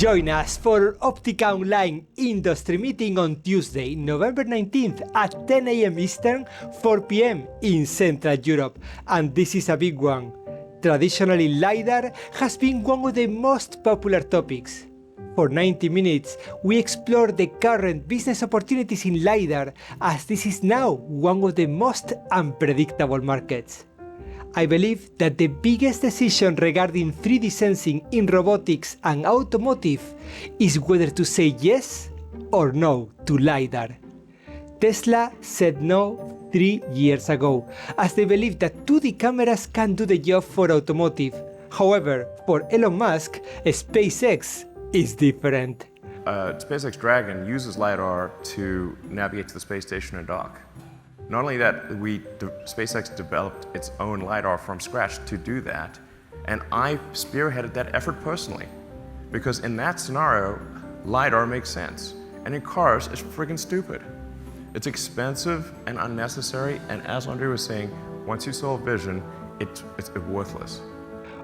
Join us for Optica Online industry meeting on Tuesday, November 19th at 10 a.m. Eastern, 4 p.m. in Central Europe. And this is a big one. Traditionally, LiDAR has been one of the most popular topics. For 90 minutes, we explore the current business opportunities in LiDAR, as this is now one of the most unpredictable markets. I believe that the biggest decision regarding 3D sensing in robotics and automotive is whether to say yes or no to LiDAR. Tesla said no 3 years ago, as they believe that 2D cameras can do the job for automotive. However, for Elon Musk, SpaceX is different. SpaceX Dragon uses LiDAR to navigate to the space station and dock. Not only that, SpaceX developed its own LiDAR from scratch to do that, and I spearheaded that effort personally. Because in that scenario, LiDAR makes sense, and in cars, it's friggin' stupid. It's expensive and unnecessary, and as Andre was saying, once you solve vision, it's worthless.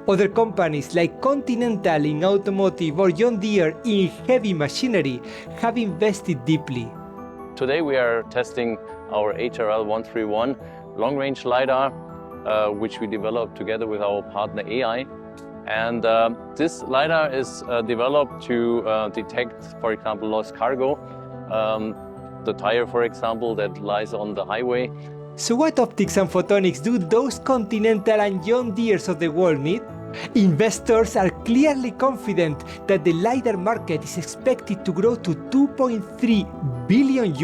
Other companies like Continental in automotive or John Deere in heavy machinery have invested deeply. Today we are testing our HRL131 long-range LiDAR, which we developed together with our partner AI. And this LiDAR is developed to detect, for example, lost cargo, the tire, for example, that lies on the highway. So what optics and photonics do those Continental and John Deeres of the world need? Investors are clearly confident that the LiDAR market is expected to grow to $2.3 billion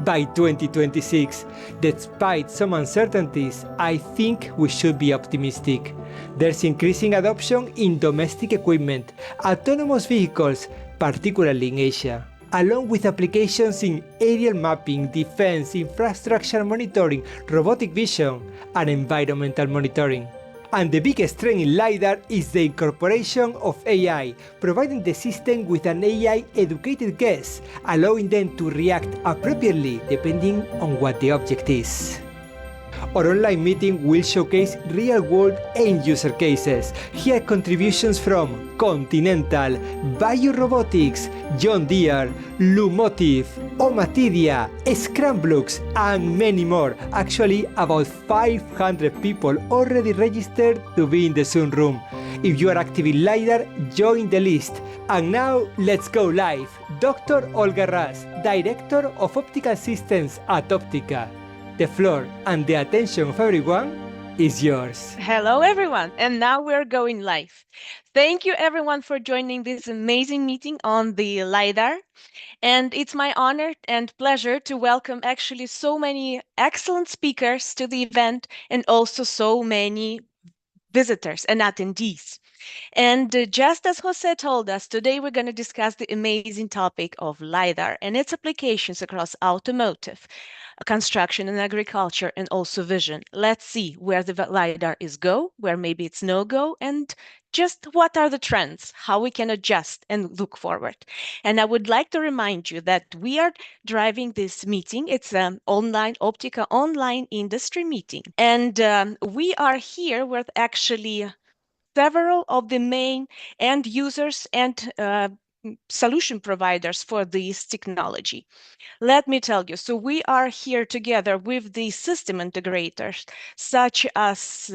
by 2026. Despite some uncertainties, I think we should be optimistic. There's increasing adoption in domestic equipment, autonomous vehicles, particularly in Asia, along with applications in aerial mapping, defense, infrastructure monitoring, robotic vision, and environmental monitoring. And the biggest trend in LiDAR is the incorporation of AI, providing the system with an AI-educated guess, allowing them to react appropriately depending on what the object is. Our online meeting will showcase real-world end-user cases. Here are contributions from Continental, Bio Robotics, John Deere, Automotive, Omatidia, Scramblux, and many more. Actually, about 500 people already registered to be in the Zoom room. If you are active in LiDAR, join the list. And now, let's go live. Dr. Olga Ras, Director of Optical Systems at Optica. The floor and the attention of everyone is yours. Hello, everyone. And now we're going live. Thank you, everyone, for joining this amazing meeting on the LiDAR. And it's my honor and pleasure to welcome actually so many excellent speakers to the event and also so many visitors and attendees. And just as Jose told us, today we're going to discuss the amazing topic of LiDAR and its applications across automotive, construction and agriculture, and also vision. Let's see where the LiDAR is go, where maybe it's no go, and just what are the trends, how we can adjust and look forward. And I would like to remind you that we are driving this meeting. It's an online Optica Online industry meeting. And we are here with actually several of the main end users and solution providers for this technology. Let me tell you, so we are here together with the system integrators such as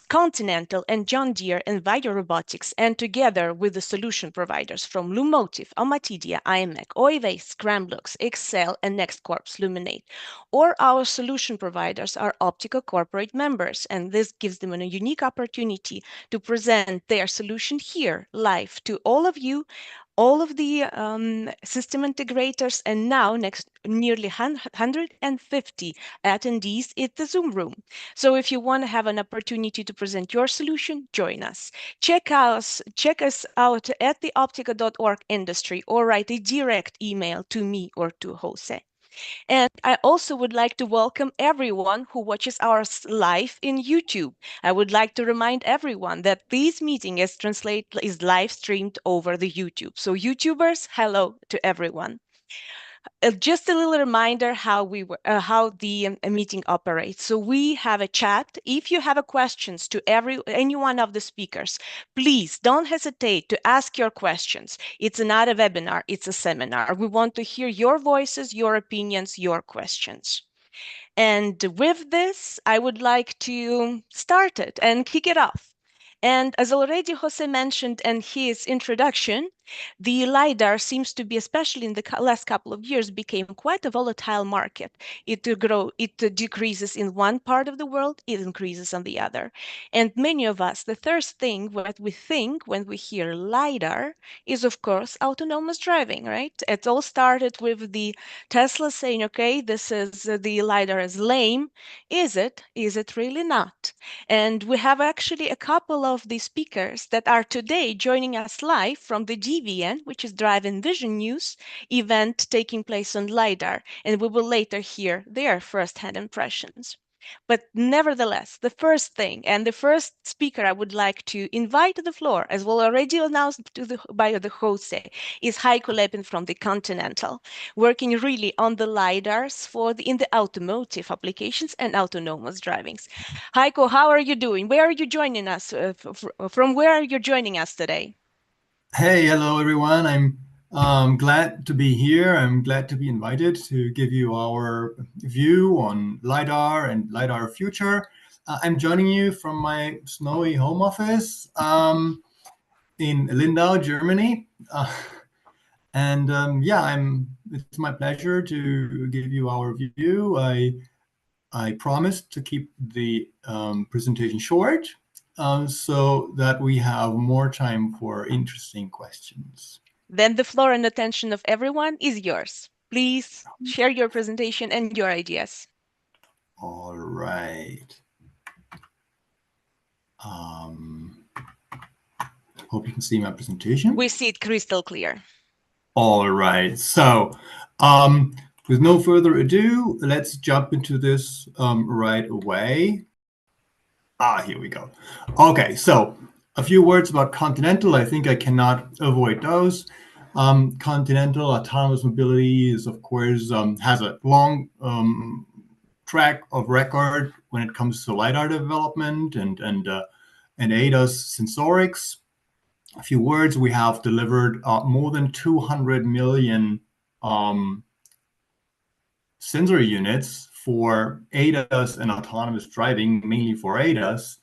Continental and John Deere and Video Robotics, and together with the solution providers from Automotive, Omatidia, IMEC, OIV, Scramblux, Excel, and NextCorp's Luminate. Or our solution providers are Optica corporate members, and this gives them a unique opportunity to present their solution here live to all of you, all of the system integrators, and now nearly 150 attendees at the Zoom room. So if you want to have an opportunity to present your solution, join us. Check us out at the optica.org industry or write a direct email to me or to Jose. And I also would like to welcome everyone who watches ours live in YouTube. I would like to remind everyone that this meeting is live streamed over the YouTube. So YouTubers, hello to everyone. Just a little reminder how the meeting operates. So we have a chat. If you have questions to any one of the speakers, please don't hesitate to ask your questions. It's not a webinar, it's a seminar. We want to hear your voices, your opinions, your questions. And with this, I would like to start it and kick it off. And as already Jose mentioned in his introduction, the LiDAR seems to be, especially in the last couple of years, became quite a volatile market. It decreases in one part of the world, it increases on the other. And many of us, the first thing what we think when we hear LiDAR is, of course, autonomous driving, right? It all started with the Tesla saying, okay, this is the LiDAR is lame. Is it? Is it really not? And we have actually a couple of the speakers that are today joining us live from the DVN, which is Drive and Vision News event taking place on LiDAR, and we will later hear their first-hand impressions. But nevertheless, the first thing and the first speaker I would like to invite to the floor, as well already announced by the Jose, is Heiko Lepin from the Continental, working really on the LiDARs in the automotive applications and autonomous drivings. Heiko, how are you doing? Where are you joining us? From where are you joining us today? Hey, hello everyone. I'm glad to be here. I'm glad to be invited to give you our view on LiDAR and LiDAR future. I'm joining you from my snowy home office in Lindau, Germany. Yeah, it's my pleasure to give you our view. I promised to keep the presentation short so that we have more time for interesting questions. Then the floor and attention of everyone is yours. Please share your presentation and your ideas. All right. Hope you can see my presentation. We see it crystal clear. All right. So with no further ado, let's jump into this right away. Here we go. Okay, so a few words about Continental. I think I cannot avoid those. Continental autonomous mobility is, of course, has a long track of record when it comes to LiDAR development and ADAS sensorics. A few words, we have delivered more than 200 million sensor units for ADAS and autonomous driving, mainly for ADAS.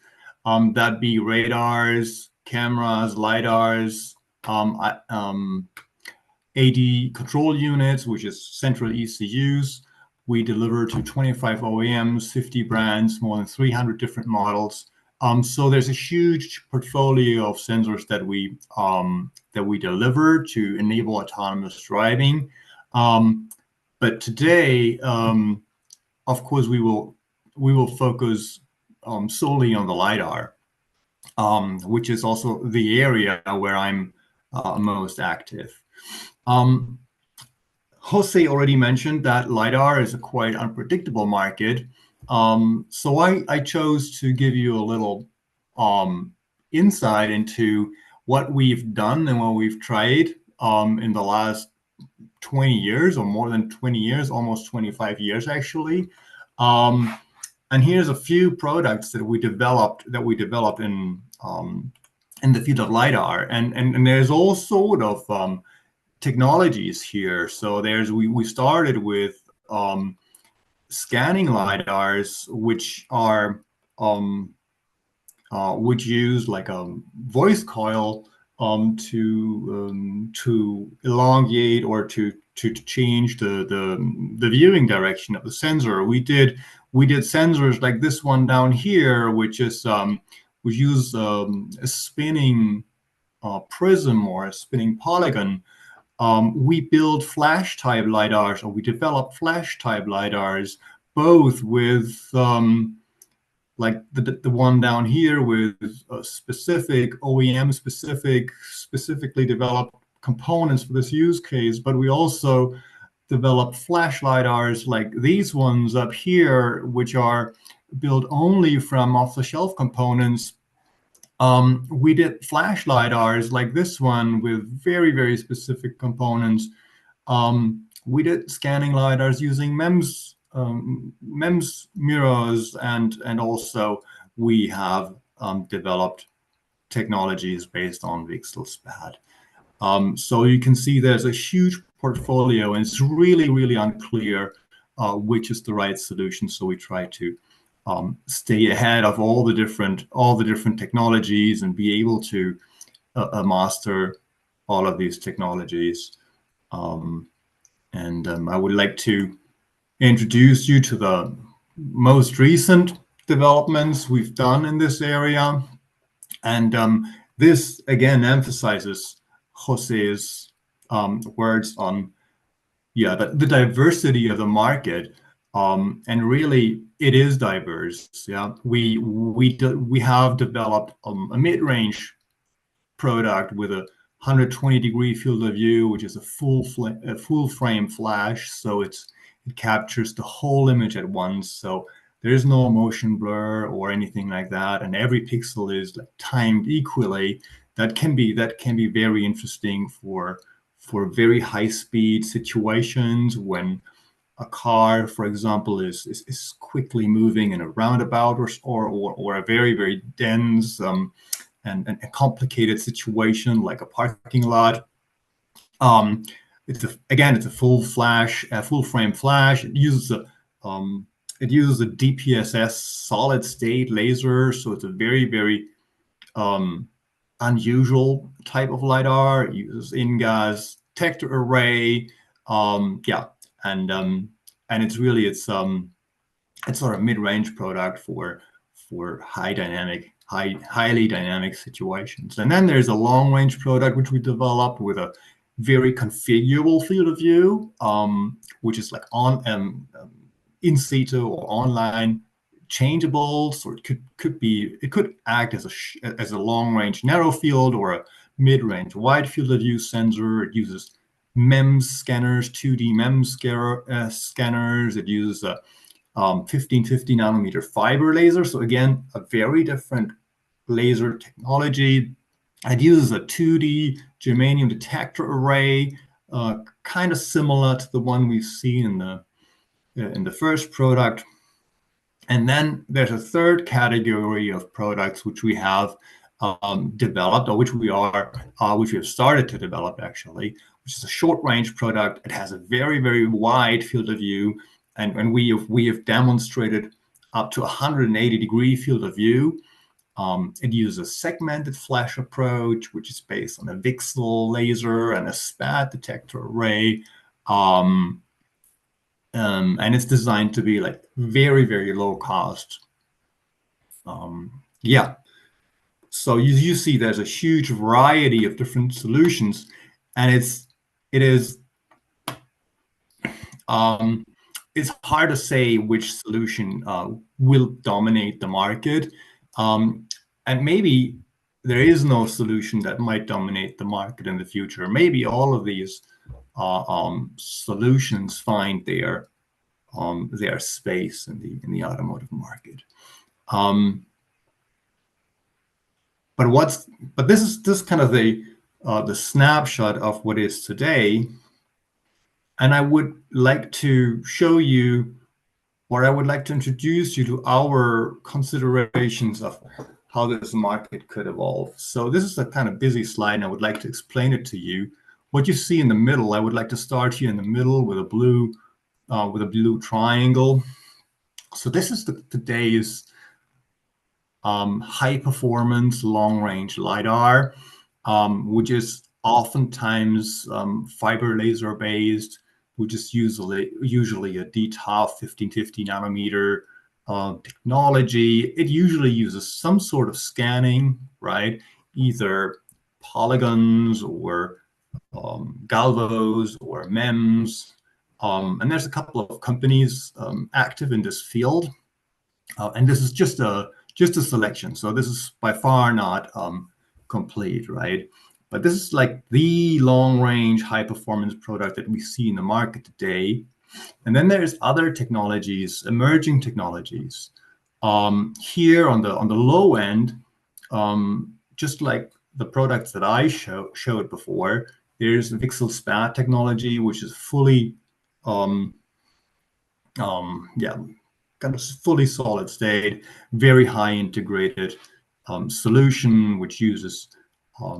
That be radars, cameras, LiDARs, AD control units, which is central ECUs. We deliver to 25 OEMs, 50 brands, more than 300 different models. So there's a huge portfolio of sensors that we deliver to enable autonomous driving. But today, of course, we will focus solely on the LiDAR, which is also the area where I'm most active. Jose already mentioned that LiDAR is a quite unpredictable market. So I chose to give you a little insight into what we've done and what we've tried in the last 20 years or more than 20 years, almost 25 years actually. And here's a few products that we developed in the field of LiDAR, and there's all sort of technologies here. So we started with scanning LiDARs, which use like a voice coil to elongate or to change the viewing direction of the sensor. We did sensors like this one down here, which is we use a spinning prism or a spinning polygon. We build flash type LiDARs, or we develop flash type LiDARs, both with like the one down here with specific OEM specifically developed components for this use case, but we also develop flash LiDARs like these ones up here, which are built only from off-the-shelf components. We did flash LiDARs like this one with very, very specific components. we did scanning LiDARs using MEMS mirrors, and also we have developed technologies based on VCSEL SPAD. So you can see there's a huge portfolio, and it's really, really unclear which is the right solution. So we try to stay ahead of all the different technologies and be able to master all of these technologies. I would like to introduce you to the most recent developments we've done in this area. And this again emphasizes Jose's words on the diversity of the market. And really, it is diverse. Yeah, we have developed a mid-range product with a 120-degree field of view, which is a full frame flash, so it captures the whole image at once. So there's no motion blur or anything like that, and every pixel is like timed equally. That can be very interesting for very high speed situations when a car, for example, is quickly moving in a roundabout or a very, very dense and a complicated situation like a parking lot. It's a full frame flash. It uses a DPSS solid state laser, so it's a very, very unusual type of LiDAR. It uses in-gas detector array. And it's really it's sort of a mid-range product for highly dynamic situations. And then there's a long-range product which we developed with a very configurable field of view, which is like on in situ or online changeable. So it could act as a long-range narrow field or a mid-range wide field of view sensor. It uses MEMS scanners, 2D MEMS scanners. It uses a 1550 nanometer fiber laser. So again, a very different laser technology. It uses a 2D germanium detector array, kind of similar to the one we've seen in the first product. And then there's a third category of products which we have developed, or which we have started to develop actually, which is a short-range product. It has a very, very wide field of view, and we have demonstrated up to 180-degree field of view. It uses a segmented flash approach, which is based on a VCSEL laser and a SPAD detector array. And it's designed to be like very, very low cost. So you see there's a huge variety of different solutions, and it's hard to say which solution will dominate the market. And maybe there is no solution that might dominate the market in the future. Maybe all of these solutions find their space in the automotive market. But this is kind of the snapshot of what is today. And I would like to show you, or I would like to introduce you to our considerations of how this market could evolve. So this is a kind of busy slide, and I would like to explain it to you. What you see in the middle, I would like to start here in the middle with a blue triangle. So this is today's high performance long range LiDAR, which is oftentimes fiber laser based, which is usually a DTOF 1550 nanometer technology. It usually uses some sort of scanning, right? Either polygons or galvos or MEMS. And there's a couple of companies active in this field. And this is just a selection. So this is by far not complete, right? But this is like the long-range high-performance product that we see in the market today. And then there's other technologies, emerging technologies. Here on the low end, just like the products that I showed before, there's VCSEL SPAD technology, which is fully yeah, kind of fully solid state, very high integrated solution, which uses a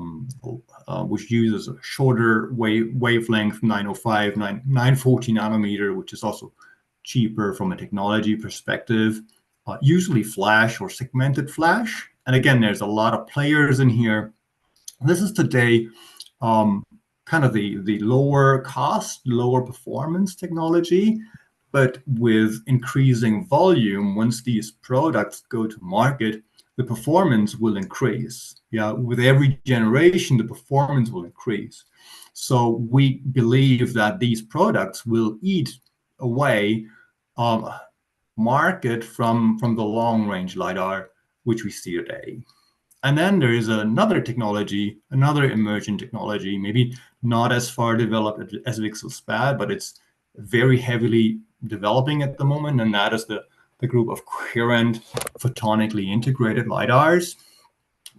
shorter wavelength, 905, 940 nanometer, which is also cheaper from a technology perspective. Usually flash or segmented flash. And again, there's a lot of players in here. This is today kind of the lower cost, lower performance technology, but with increasing volume, once these products go to market, the performance will increase. Yeah, with every generation, the performance will increase. So we believe that these products will eat away market from the long-range LiDAR, which we see today. And then there is another technology, another emerging technology, maybe not as far developed as VCSEL SPAD, but it's very heavily developing at the moment, and that is the group of coherent photonically integrated LiDARs,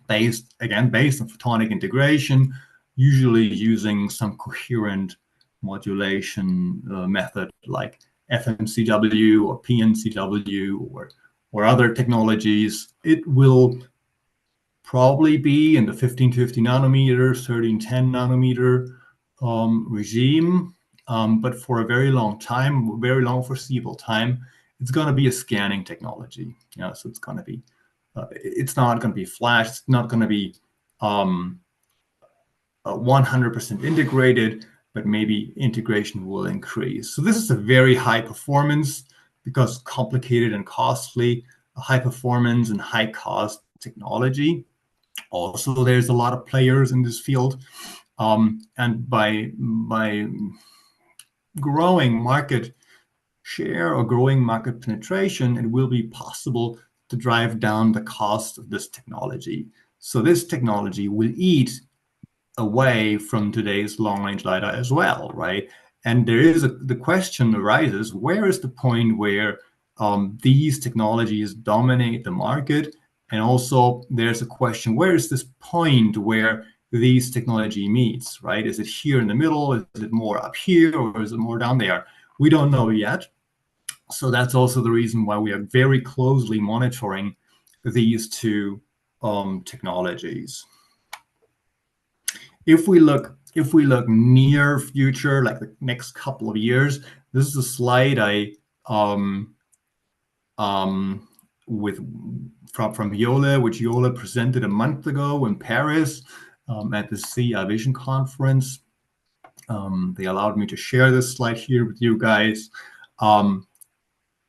based on photonic integration, usually using some coherent modulation method like FMCW or PNCW or other technologies. It will probably be in the 1550 nanometer, 1310 nanometer regime. But for a very long time, very long foreseeable time, it's going to be a scanning technology. So it's going to be, it's not going to be flash. It's not going to be 100% integrated, but maybe integration will increase. So this is a very high performance, because complicated and costly, high performance and high cost technology. Also, there's a lot of players in this field, and by growing market share or growing market penetration, it will be possible to drive down the cost of this technology. So this technology will eat away from today's long-range LiDAR as well, right? And there is the question arises: where is the point where these technologies dominate the market? And also, there's a question: where is this point where these technology meets, right? Is it here in the middle? Is it more up here, or is it more down there? We don't know yet. So that's also the reason why we are very closely monitoring these two technologies. If we look near future, like the next couple of years, this is a slide from Yole, which Yole presented a month ago in Paris at the CI Vision conference. They allowed me to share this slide here with you guys.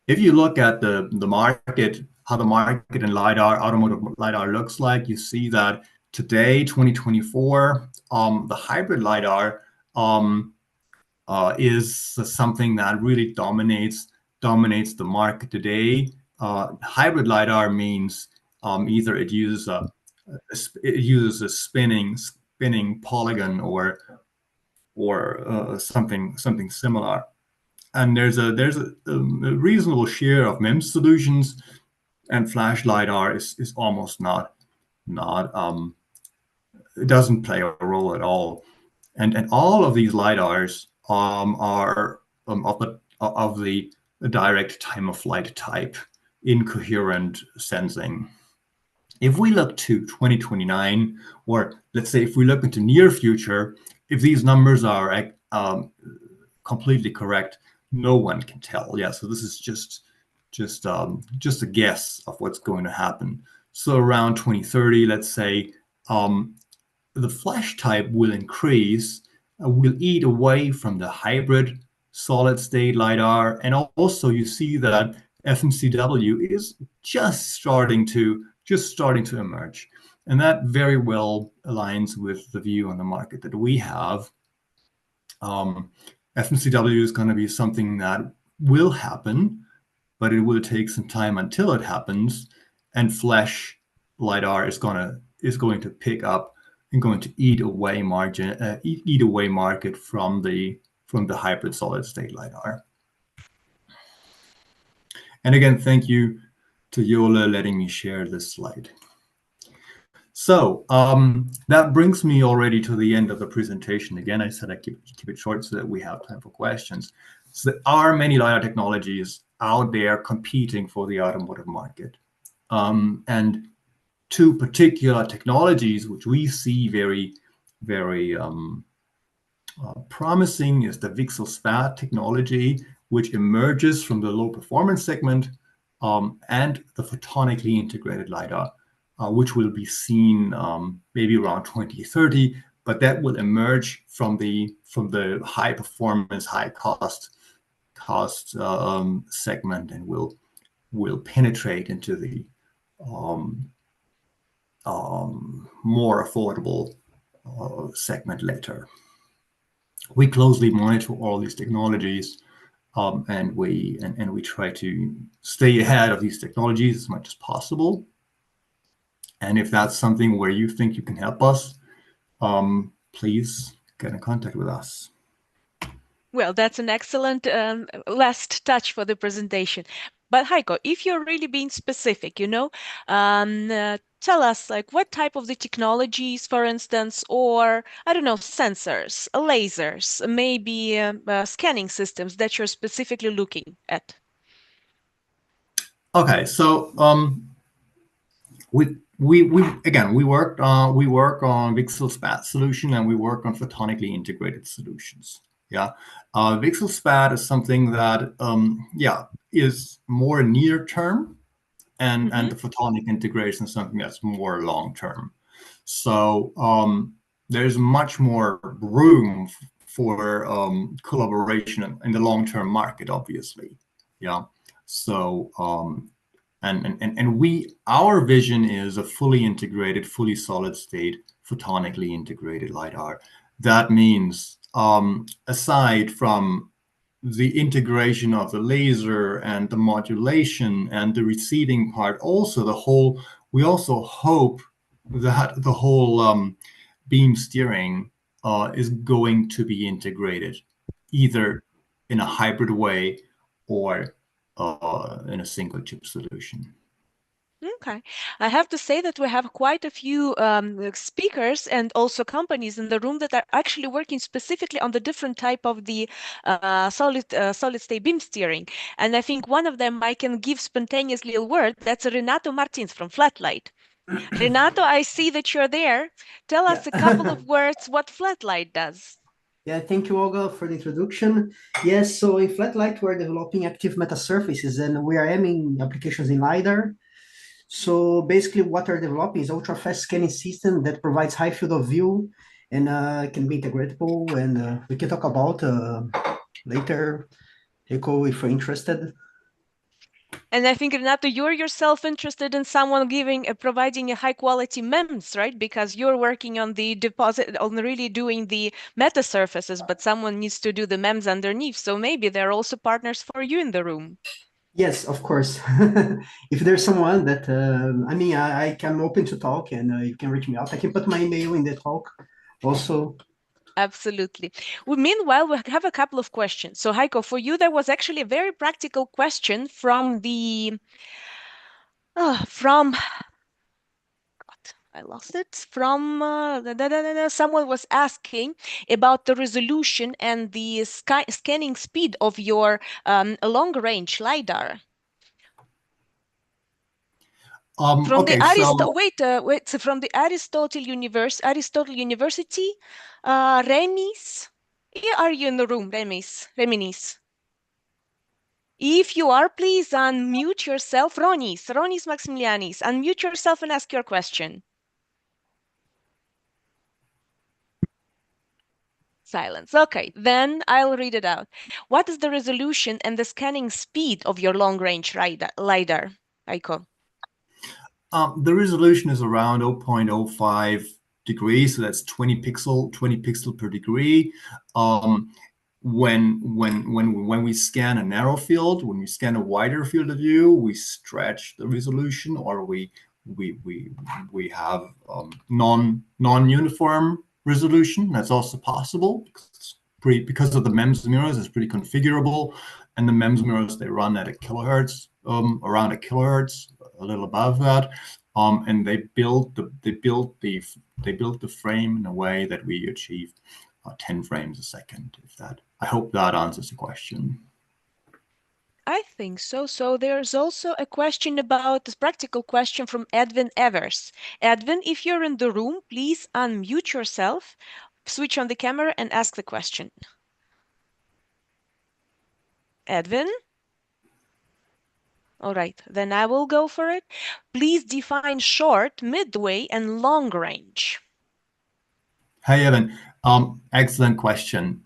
If you look at the market, how the market in LiDAR, automotive LiDAR looks like, you see that today, 2024, the hybrid LiDAR is something that really dominates the market today. Hybrid LiDAR means either it uses a spinning polygon or something similar. And there's a reasonable share of MEMS solutions, and flash LiDAR is almost not it doesn't play a role at all. And all of these LiDARs are of the direct time of flight type, incoherent sensing. If we look to 2029, or let's say if we look into near future, if these numbers are completely correct, no one can tell. Yeah, so this is just a guess of what's going to happen. So around 2030, let's say, the flash type will increase, will eat away from the hybrid solid state LiDAR, and also you see that FMCW is just starting to emerge, and that very well aligns with the view on the market that we have. FMCW is going to be something that will happen, but it will take some time until it happens, and flash LiDAR is going to pick up and going to eat away market from the hybrid solid state LiDAR. And again, thank you to Yole letting me share this slide. So that brings me already to the end of the presentation. Again, I said I keep it short so that we have time for questions. So there are many LiDAR technologies out there competing for the automotive market. And two particular technologies which we see very, very promising is the VCSEL SPAD technology, which emerges from the low performance segment, and the photonically integrated LiDAR, which will be seen maybe around 2030, but that will emerge from the high performance, high cost segment, and will penetrate into the more affordable segment later. We closely monitor all these technologies, and we try to stay ahead of these technologies as much as possible. And if that's something where you think you can help us, please get in contact with us. Well, that's an excellent last touch for the presentation. But Heiko, if you're really being specific, tell us like what type of the technologies, for instance, or I don't know, sensors, lasers, maybe scanning systems that you're specifically looking at. Okay, so we work on VCSEL SPAD solution, and we work on photonically integrated solutions. Yeah, VCSEL SPAD is something that is more near term, and the photonic integration is something that's more long term. So there's much more room for collaboration in the long term market, obviously. Yeah. So our vision is a fully integrated, fully solid state, photonically integrated LiDAR. That means aside from the integration of the laser and the modulation and the receding part, we also hope that the whole beam steering is going to be integrated, either in a hybrid way or in a single chip solution. Okay. I have to say that we have quite a few speakers and also companies in the room that are actually working specifically on the different type of the solid state beam steering. And I think one of them I can give spontaneously a word. That's Renato Martins from Flatlight. Renato, I see that you're there. Tell us a couple of words what Flatlight does. Yeah, thank you, Olga, for the introduction. Yes, so in Flatlight, we're developing active metasurfaces, and we are aiming applications in LiDAR. So basically what we're developing is ultra-fast scanning system that provides high field of view and can be integratable, and we can talk about later, Heiko, if you're interested. And I think, Renato, you're yourself interested in someone providing a high quality MEMS, right? Because you're working on the deposit, on really doing the meta surfaces, but someone needs to do the MEMS underneath. So maybe they're also partners for you in the room. Yes, of course. If there's someone that, I'm open to talk, and you can reach me out. I can put my email in the talk also. Absolutely. Meanwhile, we have a couple of questions. So Heiko, for you, there was actually a very practical question from I lost it. From someone was asking about the resolution and the scanning speed of your long-range LiDAR. From from the Aristotle University, Remis. Are you in the room, Reminis? If you are, please unmute yourself. Ronis Maximilianis, unmute yourself and ask your question. Silence. Okay, then I'll read it out. What is the resolution and the scanning speed of your long-range LiDAR, Heiko? The resolution is around 0.05 degrees, so that's 20 pixel per degree. When we scan a narrow field, when we scan a wider field of view, we stretch the resolution, or we have non-uniform resolution. That's also possible because of the MEMS mirrors. It's pretty configurable, and the MEMS mirrors, they run at a kilohertz, around a kilohertz, a little above that, and they built the frame in a way that we achieve 10 frames a second. If that, I hope that answers the question. I think so. So there's also a question about this practical question from Edwin Evers. Edwin, if you're in the room, please unmute yourself, switch on the camera and ask the question. Edwin? All right, then I will go for it. Please define short, midway, and long range. Hey, Evan. Excellent question.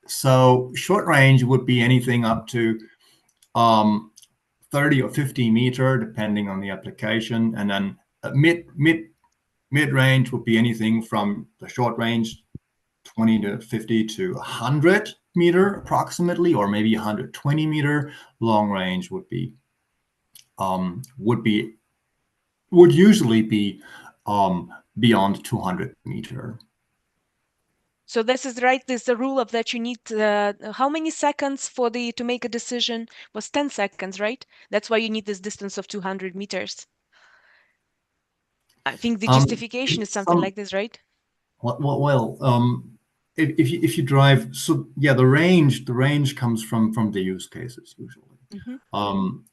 So short range would be anything up to 30 or 50 meter, depending on the application, and then mid range would be anything from the short range 20 to 50 to 100 meter approximately, or maybe 120 meter. Long range would usually be beyond 200 meter. So this is right. This is the rule of that you need how many seconds for to make a decision was 10 seconds, right? That's why you need this distance of 200 meters. I think the justification is something like this, right? Well, if you drive, so yeah, the range comes from the use cases usually. One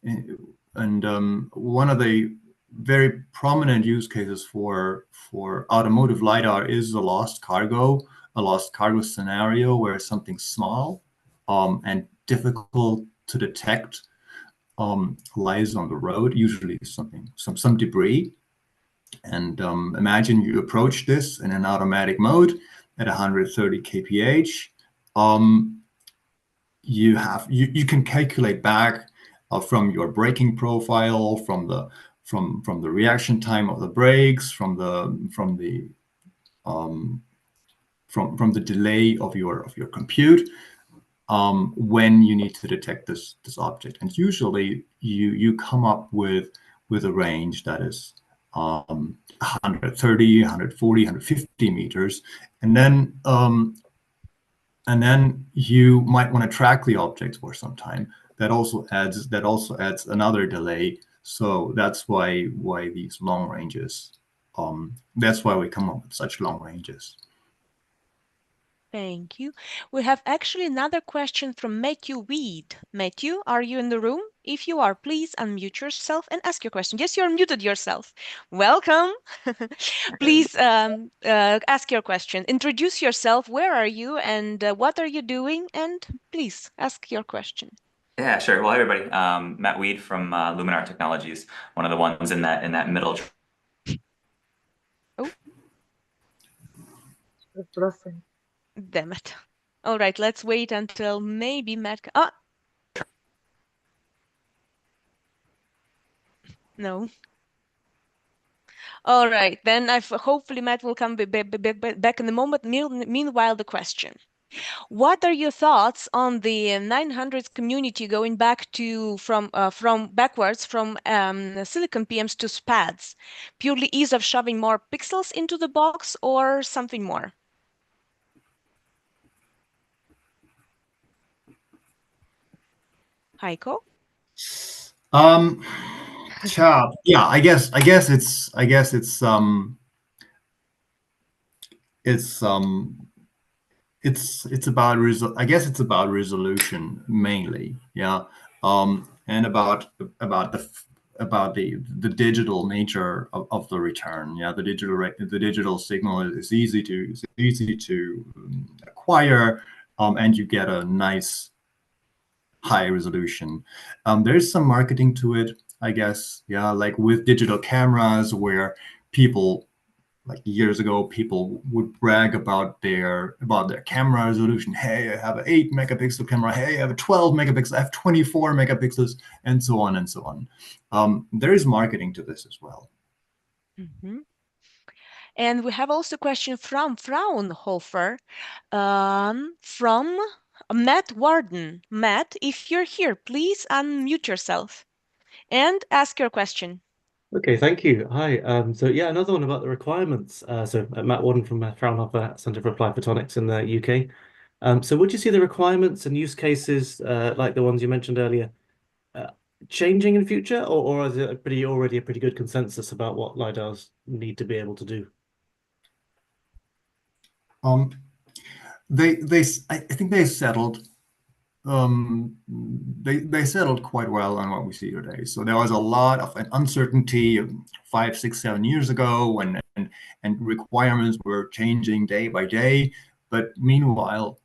of the very prominent use cases for automotive LiDAR is a lost cargo scenario where something small and difficult to detect lies on the road, usually some debris. And imagine you approach this in an automatic mode at 130 kph. You can calculate back from your braking profile, from the reaction time of the brakes, from the delay of your compute, when you need to detect this object. And usually you come up with a range that is 130, 140, 150 meters, and then you might want to track the object for some time. That also adds another delay. So that's why these long ranges. That's why we come up with such long ranges. Thank you. We have actually another question from Matthew Weed. Matthew, are you in the room? If you are, please unmute yourself and ask your question. Yes, you're muted yourself. Welcome. Please ask your question. Introduce yourself. Where are you and what are you doing? And please ask your question. Yeah, sure. Well, hi, everybody. Matt Weed from Luminar Technologies, one of the ones in that middle. Oh. Damn it. All right, let's wait until maybe Matt. No. All right, then hopefully Matt will come back in the moment. Meanwhile, the question. What are your thoughts on the 900 community going back to from backwards from silicon PMs to SPADs? Purely ease of shoving more pixels into the box or something more? Heiko? Yeah, I guess it's about resolution mainly, yeah, and about the digital nature of the return. Yeah, the digital signal is easy to acquire, and you get a nice high resolution. There's some marketing to it, I guess. Yeah, like with digital cameras, where people, like years ago, people would brag about their camera resolution. Hey, I have an 8 megapixel camera. Hey, I have a 12 megapixel. I have 24 megapixels, and so on and so on. There is marketing to this as well. And we have also a question from Fraunhofer, from Matt Warden. Matt, if you're here, please unmute yourself and ask your question. Okay, thank you. Hi. So yeah, another one about the requirements. Matt Warden from Fraunhofer Centre for Applied Photonics in the UK. So would you see the requirements and use cases like the ones you mentioned earlier changing in future, or is it already a pretty good consensus about what LiDARs need to be able to do? I think they settled. They settled quite well on what we see today. So there was a lot of an uncertainty 5, 6, 7 years ago, and requirements were changing day by day. But meanwhile,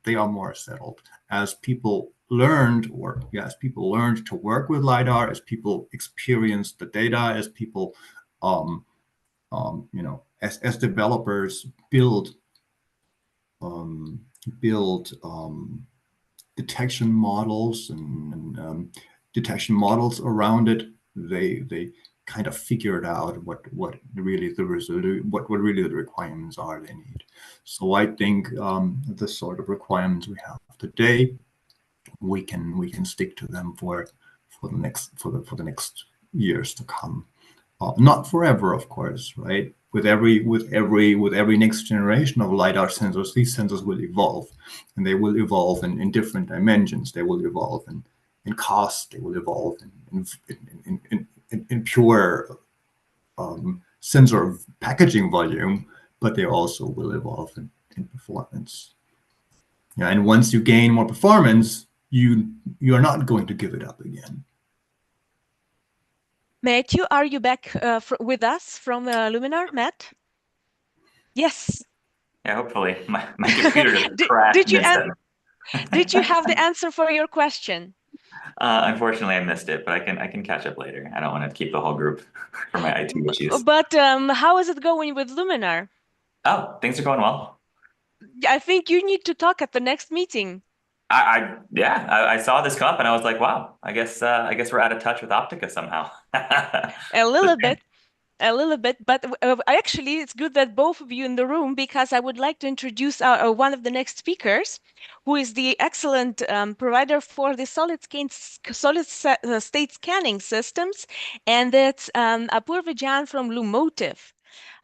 they are more settled as people learned, as people learned to work with LiDAR, as people experienced the data, as people, as developers build detection models and detection models around it, they kind of figured out what really the requirements are they need. So I think the sort of requirements we have today, we can stick to them for the next years to come. Not forever, of course, right? With every next generation of LiDAR sensors, these sensors will evolve, and they will evolve in different dimensions. They will evolve in cost. They will evolve in pure sensor packaging volume, but they also will evolve in performance. Yeah, and once you gain more performance, you're not going to give it up again. Matthew, are you back with us from Luminar, Matt? Yes. Yeah, hopefully. My computer doesn't crash. Did you have the answer for your question? Unfortunately, I missed it, but I can catch up later. I don't want to keep the whole group for my IT issues. But how is it going with Luminar? Oh, things are going well. I think you need to talk at the next meeting. I saw this come up and I was like, wow, I guess we're out of touch with Optica somehow. A little bit, but actually it's good that both of you in the room, because I would like to introduce one of the next speakers, who is the excellent provider for the solid state scanning systems, and that's Apurva Jan from Automotive.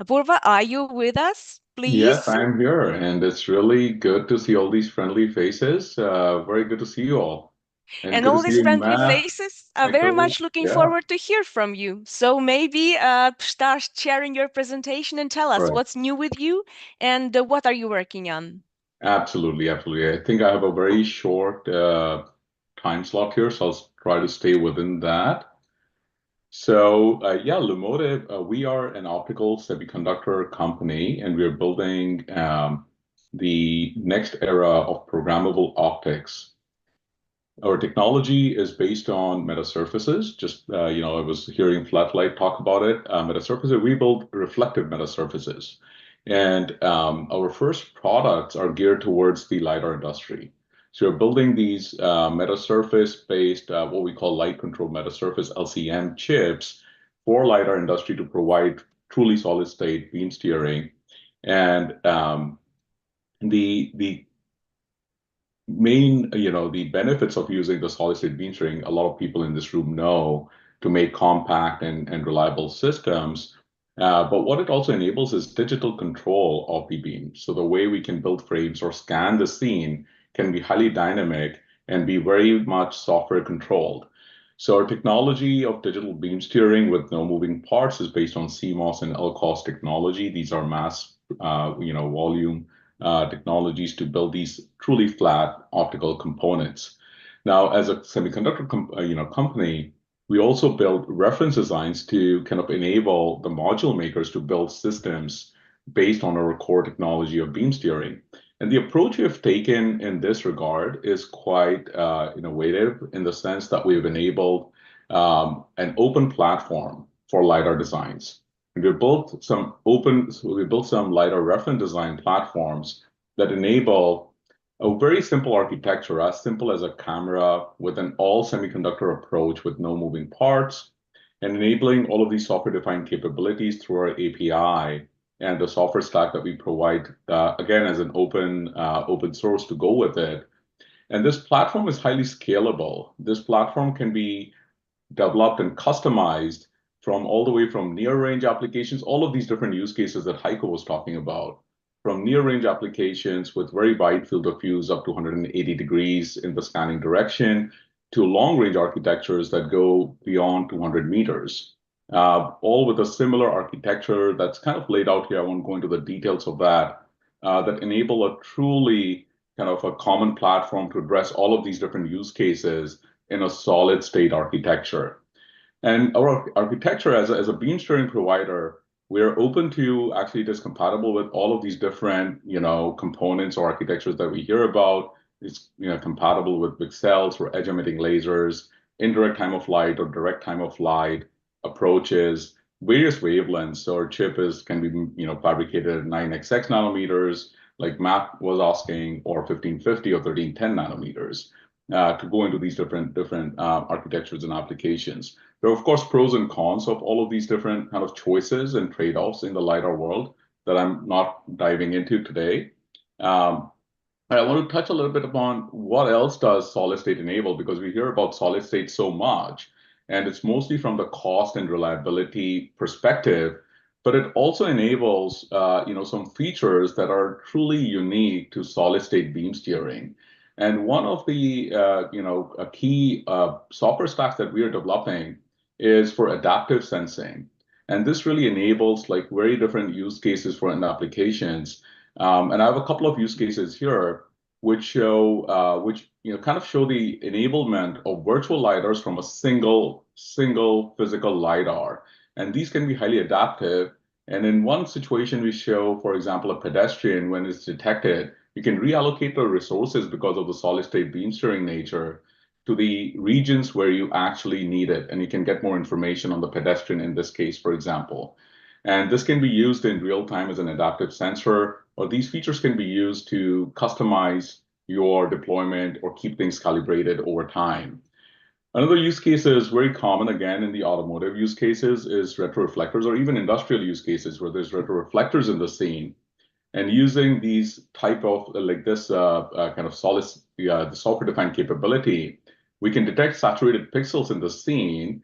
Apurva, are you with us, please? Yes, I'm here, and it's really good to see all these friendly faces. Very good to see you all. And good all to see these you, friendly Matt, faces are very much looking forward to hear from you. So maybe start sharing your presentation and tell us Right. what's new with you and what are you working on? Absolutely. I think I have a very short time slot here, so I'll try to stay within that. So yeah, Automotive, we are an optical semiconductor company, and we're building the next era of programmable optics. Our technology is based on metasurfaces. Just, I was hearing Flatlight talk about it. Metasurfaces, we build reflective metasurfaces. And our first products are geared towards the LiDAR industry. So we're building these metasurface-based, what we call light control metasurface, LCM chips, for LiDAR industry to provide truly solid state beam steering. And the main, the benefits of using the solid state beam steering, a lot of people in this room know, to make compact and reliable systems. But what it also enables is digital control of the beam. So the way we can build frames or scan the scene can be highly dynamic and be very much software controlled. So our technology of digital beam steering with no moving parts is based on CMOS and LCOS technology. These are mass, volume technologies to build these truly flat optical components. Now, as a semiconductor company, we also build reference designs to kind of enable the module makers to build systems based on our core technology of beam steering. And the approach we have taken in this regard is quite innovative, in the sense that we've enabled an open platform for LiDAR designs. And we built some LiDAR reference design platforms that enable a very simple architecture, as simple as a camera with an all semiconductor approach with no moving parts, and enabling all of these software-defined capabilities through our API and the software stack that we provide, again, as an open source to go with it. And this platform is highly scalable. This platform can be developed and customized from all the way from near-range applications, all of these different use cases that Heiko was talking about, from near-range applications with very wide field of views up to 180 degrees in the scanning direction, to long-range architectures that go beyond 200 meters, all with a similar architecture that's kind of laid out here. I won't go into the details of that, that enable a truly kind of a common platform to address all of these different use cases in a solid state architecture. And our architecture as a beam steering provider, we're open to actually it is compatible with all of these different, components or architectures that we hear about. It's, compatible with VCSELs for edge emitting lasers, indirect time of flight or direct time of flight approaches, various wavelengths. So our chip can be, fabricated at 9xx nanometers, like Matt was asking, or 1550 or 1310 nanometers, to go into these different architectures and applications. There are, of course, pros and cons of all of these different kind of choices and trade-offs in the LiDAR world that I'm not diving into today. I want to touch a little bit upon what else does solid state enable, because we hear about solid state so much, and it's mostly from the cost and reliability perspective, but it also enables some features that are truly unique to solid state beam steering. And one of the key software stacks that we are developing is for adaptive sensing. And this really enables like very different use cases for end applications. And I have a couple of use cases here which show, kind of show the enablement of virtual LiDARs from a single physical LiDAR. And these can be highly adaptive. And in one situation, we show, for example, a pedestrian, when it's detected, you can reallocate the resources because of the solid state beam steering nature to the regions where you actually need it. And you can get more information on the pedestrian in this case, for example. And this can be used in real time as an adaptive sensor, or these features can be used to customize your deployment or keep things calibrated over time. Another use case is very common, again, in the automotive use cases is retroreflectors, or even industrial use cases where there's retroreflectors in the scene. And using these type of like this kind of the software-defined capability, we can detect saturated pixels in the scene,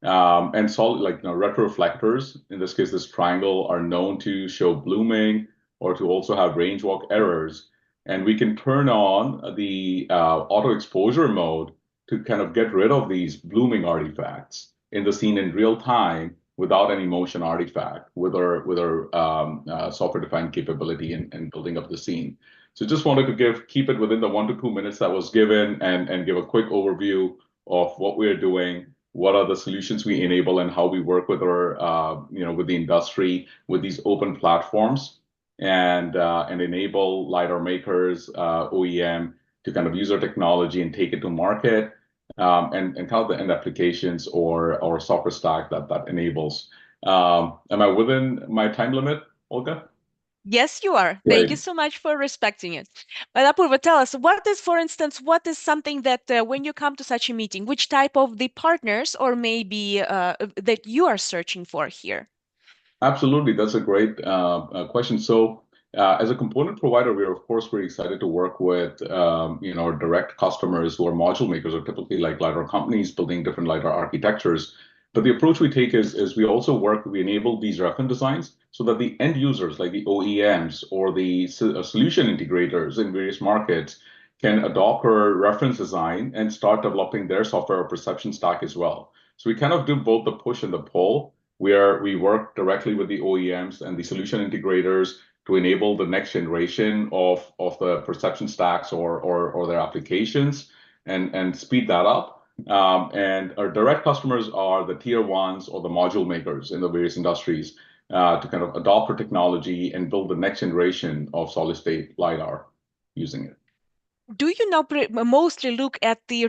and solid retroreflectors. In this case, this triangle are known to show blooming or to also have range walk errors. And we can turn on the auto exposure mode to kind of get rid of these blooming artifacts in the scene in real time without any motion artifact with our software-defined capability and building up the scene. So just wanted to keep it within the 1 to 2 minutes that was given and give a quick overview of what we're doing, what are the solutions we enable, and how we work with our, with the industry, with these open platforms, and enable LiDAR makers, OEM, to kind of use our technology and take it to market, and kind of the end applications or software stack that enables. Am I within my time limit, Olga? Yes, you are. Great. Thank you so much for respecting it. But Apurva, tell us, for instance, what is something that when you come to such a meeting, which type of the partners or maybe that you are searching for here? Absolutely, that's a great question. So, as a component provider, we are of course very excited to work with our direct customers who are module makers, or typically like LiDAR companies building different LiDAR architectures. But the approach we take is we also we enable these reference designs so that the end users, like the OEMs or the solution integrators in various markets, can adopt our reference design and start developing their software or perception stack as well. So we kind of do both the push and the pull, where we work directly with the OEMs and the solution integrators to enable the next generation of the perception stacks or their applications and speed that up. And our direct customers are the tier ones or the module makers in the various industries to kind of adopt our technology and build the next generation of solid state LiDAR using it. Do you now mostly look at the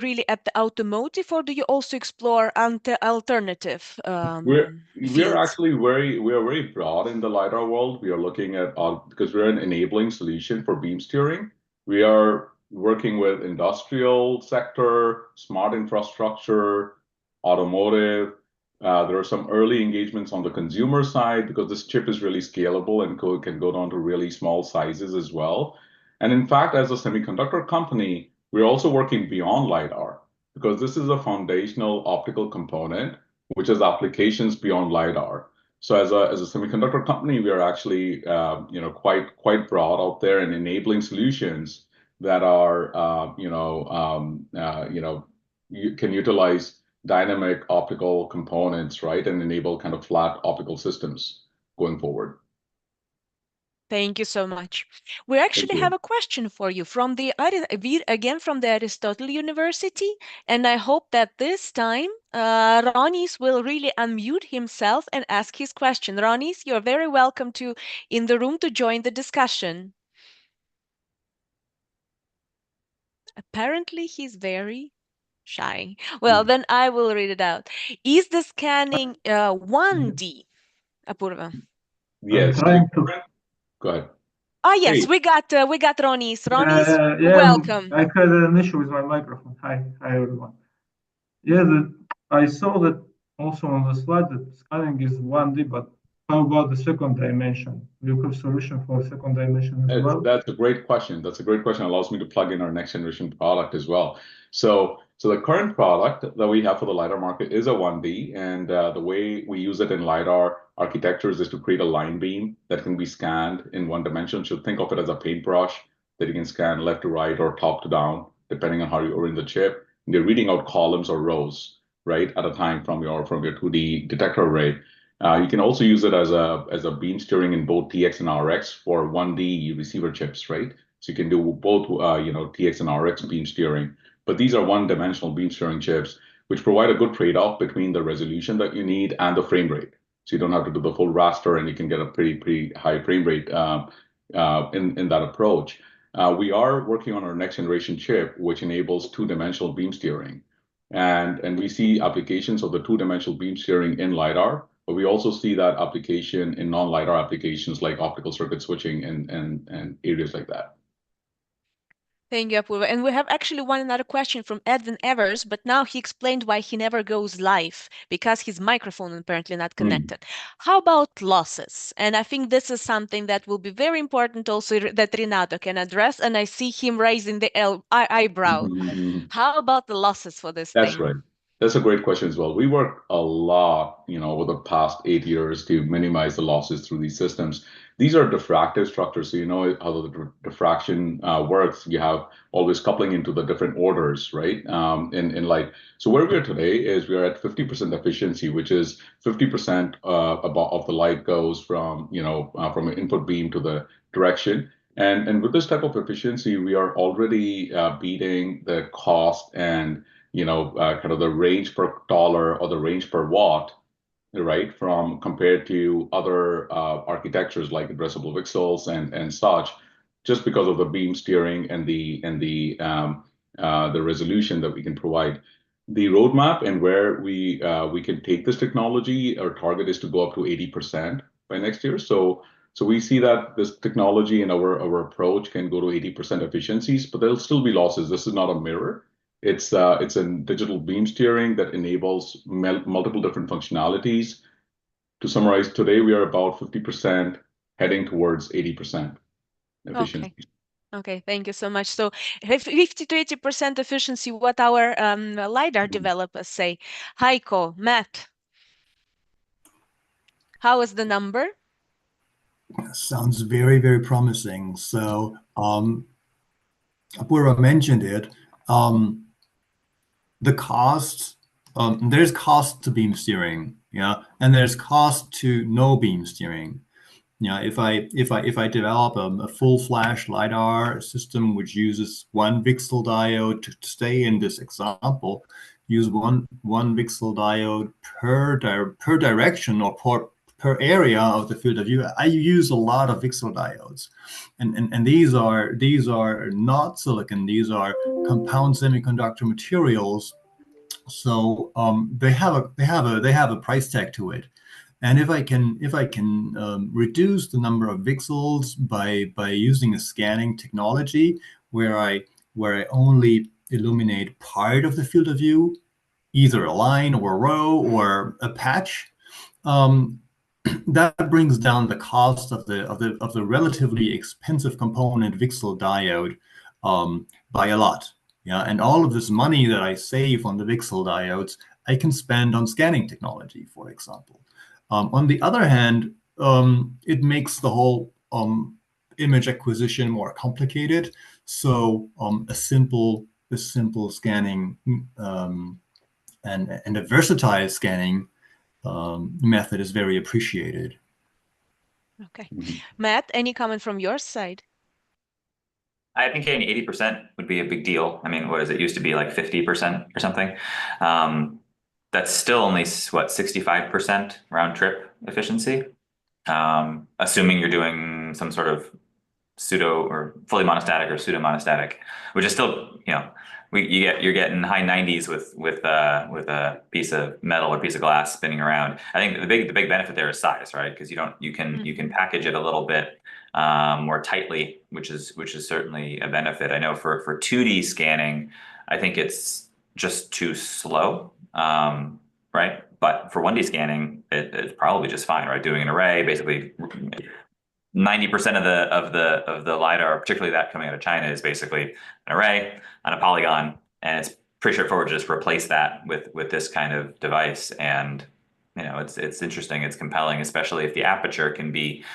automotive, or do you also explore alternative We are fields? actually very broad in the LiDAR world. We are looking at because we're an enabling solution for beam steering. We are working with industrial sector, smart infrastructure, automotive. There are some early engagements on the consumer side because this chip is really scalable and can go down to really small sizes as well. And in fact, as a semiconductor company, we're also working beyond LiDAR because this is a foundational optical component which has applications beyond LiDAR. So as a semiconductor company, we are actually quite broad out there in enabling solutions that are you can utilize dynamic optical components, right, and enable kind of flat optical systems going forward. Thank you so much. We actually have a question for you from the again from the Aristotle University, and I hope that this time Ronis will really unmute himself and ask his question. Ronis, you're very welcome to in the room to join the discussion. Apparently, he's very shy. Well, then I will read it out. Is the scanning 1D, Apurva? Yes. Trying to. Go ahead. Oh yes, Hey. we got Ronis. Ronis, Yeah, welcome. I had an issue with my microphone. Hi everyone. Yeah, I saw that also on the slide that scanning is 1D, but how about the second dimension? Do you have solution for second dimension as well? That's a great question. That's a great question. It allows me to plug in our next generation product as well. So the current product that we have for the LiDAR market is a 1D, and the way we use it in LiDAR architectures is to create a line beam that can be scanned in one dimension. So think of it as a paintbrush that you can scan left to right or top to down, depending on how you orient the chip. And you're reading out columns or rows, right, at a time from your 2D detector array. You can also use it as a beam steering in both TX and RX for 1D receiver chips, right? So you can do both, TX and RX beam steering. But these are one-dimensional beam steering chips, which provide a good trade-off between the resolution that you need and the frame rate. So you don't have to do the full raster, and you can get a pretty high frame rate in that approach. We are working on our next generation chip, which enables two-dimensional beam steering. And we see applications of the two-dimensional beam steering in LiDAR, but we also see that application in non-LiDAR applications like optical circuit switching and areas like that. Thank you, Apurva. And we have actually another question from Edwin Evers, but now he explained why he never goes live, because his microphone apparently not connected. How about losses? And I think this is something that will be very important also that Renato can address, and I see him raising the eyebrow. How about the losses for this thing? That's right. That's a great question as well. We work a lot, over the past 8 years to minimize the losses through these systems. These are diffractive structures, so you know how the diffraction works. You have always coupling into the different orders, right? In light. So where we are today is we are at 50% efficiency, which is 50% of the light goes from from an input beam to the direction. And with this type of efficiency, we are already beating the cost and kind of the range per dollar or the range per watt, right, from compared to other architectures like addressable pixels and such, just because of the beam steering and the resolution that we can provide. The roadmap and where we can take this technology, our target is to go up to 80% by next year. So we see that this technology and our approach can go to 80% efficiencies, but there'll still be losses. This is not a mirror. It's a digital beam steering that enables multiple different functionalities. To summarize, today we are about 50% heading towards 80% efficiency. Okay, thank you so much. So 50 to 80% efficiency, what our LiDAR developers say. Heiko, Matt, how is the number? Sounds very, very promising. So Apurva mentioned it. The cost, there's cost to beam steering, and there's cost to no beam steering. If I develop a full flash LiDAR system which uses one VCSEL diode to stay in this example, use one VCSEL diode per direction or per area of the field of view, I use a lot of VCSEL diodes, and these are not silicon. These are compound semiconductor materials. So they have a price tag to it. And if I can reduce the number of VCSELs by using a scanning technology where I only illuminate part of the field of view, either a line or a row or a patch, that brings down the cost of the relatively expensive component VCSEL diode by a lot. And all of this money that I save on the VCSEL diodes, I can spend on scanning technology, for example. On the other hand, it makes the whole image acquisition more complicated. So a simple scanning and a versatile scanning method is very appreciated. Okay. Matt, any comment from your side? I think getting 80% would be a big deal. I mean, what is it? Used to be like 50% or something. That's still only what, 65% round trip efficiency, assuming you're doing some sort of pseudo or fully monostatic or pseudo monostatic, which is still, you're getting high 90s with a piece of metal or piece of glass spinning around. I think the big benefit there is size, right? Because you can package it a little bit more tightly, which is certainly a benefit. I know for 2D scanning, I think it's just too slow, right? But for 1D scanning, it's probably just fine, right? Doing an array, basically 90% of the LiDAR, particularly that coming out of China, is basically an array on a polygon, and it's pretty straightforward to just replace that with this kind of device. And it's interesting, it's compelling, especially if the aperture can be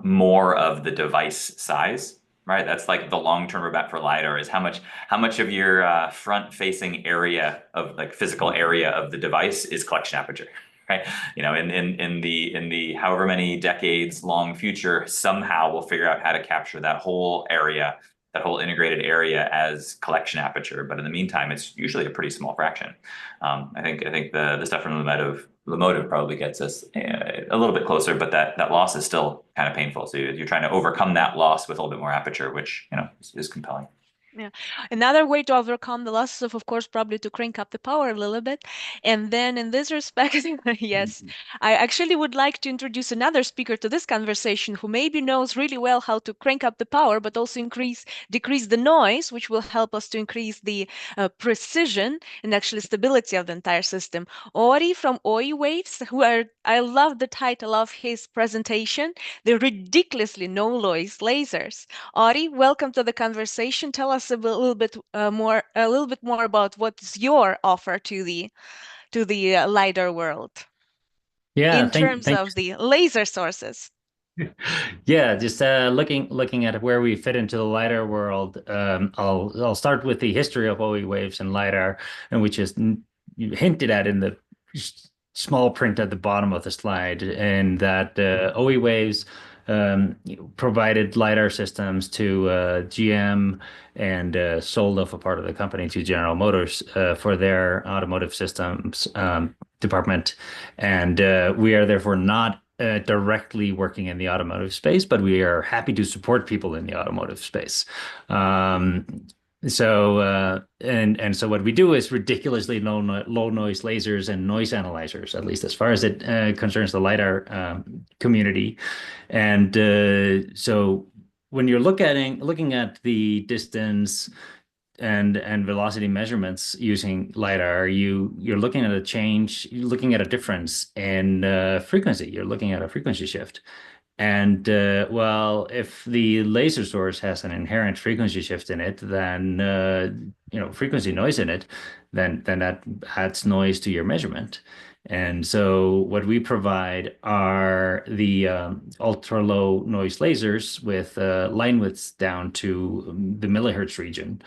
more of the device size, right? That's like the long-term bet for LiDAR is how much of your front-facing area of like physical area of the device is collection aperture. Right? In the however many decades long future, somehow we'll figure out how to capture that whole area, that whole integrated area as collection aperture. But in the meantime, it's usually a pretty small fraction. I think the stuff from Automotive probably gets us a little bit closer, but that loss is still kind of painful. So you're trying to overcome that loss with a little bit more aperture, which is compelling. Yeah. Another way to overcome the losses of course, probably to crank up the power a little bit. And then in this respect, yes, I actually would like to introduce another speaker to this conversation who maybe knows really well how to crank up the power, but also decrease the noise, which will help us to increase the precision and actually stability of the entire system. Ori from OI Waves, I love the title of his presentation, the ridiculously no noise lasers. Ori, welcome to the conversation. Tell us a little bit more about what's your offer to the LiDAR world. Yeah, in terms of the laser sources. Yeah, just looking at where we fit into the LiDAR world. I'll start with the history of OE waves and LiDAR, and which is hinted at in the small print at the bottom of the slide, and that OE waves provided LiDAR systems to GM and sold off a part of the company to General Motors for their automotive systems department. And we are therefore not directly working in the automotive space, but we are happy to support people in the automotive space. So what we do is ridiculously low noise lasers and noise analyzers, at least as far as it concerns the LiDAR community. And so when you're looking at the distance and velocity measurements using LiDAR, you're looking at a change, you're looking at a difference in frequency. You're looking at a frequency shift. And well, if the laser source has an inherent frequency shift in it, then frequency noise in it, then that adds noise to your measurement. And so what we provide are the ultra low noise lasers with line widths down to the millihertz region.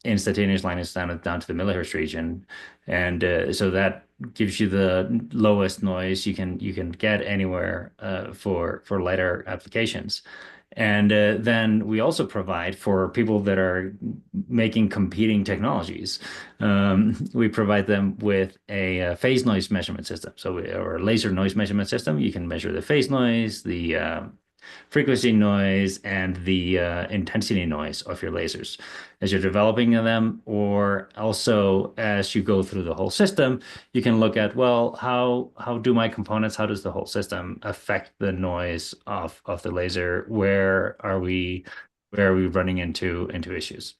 Instantaneous line is down to the millihertz region, and so that gives you the lowest noise you can get anywhere for LiDAR applications. And then we also provide for people that are making competing technologies. We provide them with a phase noise measurement system, or a laser noise measurement system. You can measure the phase noise, the frequency noise, and the intensity noise of your lasers as you're developing them, or also as you go through the whole system. You can look at, well, how do my components, how does the whole system affect the noise of the laser? Where are we running into issues?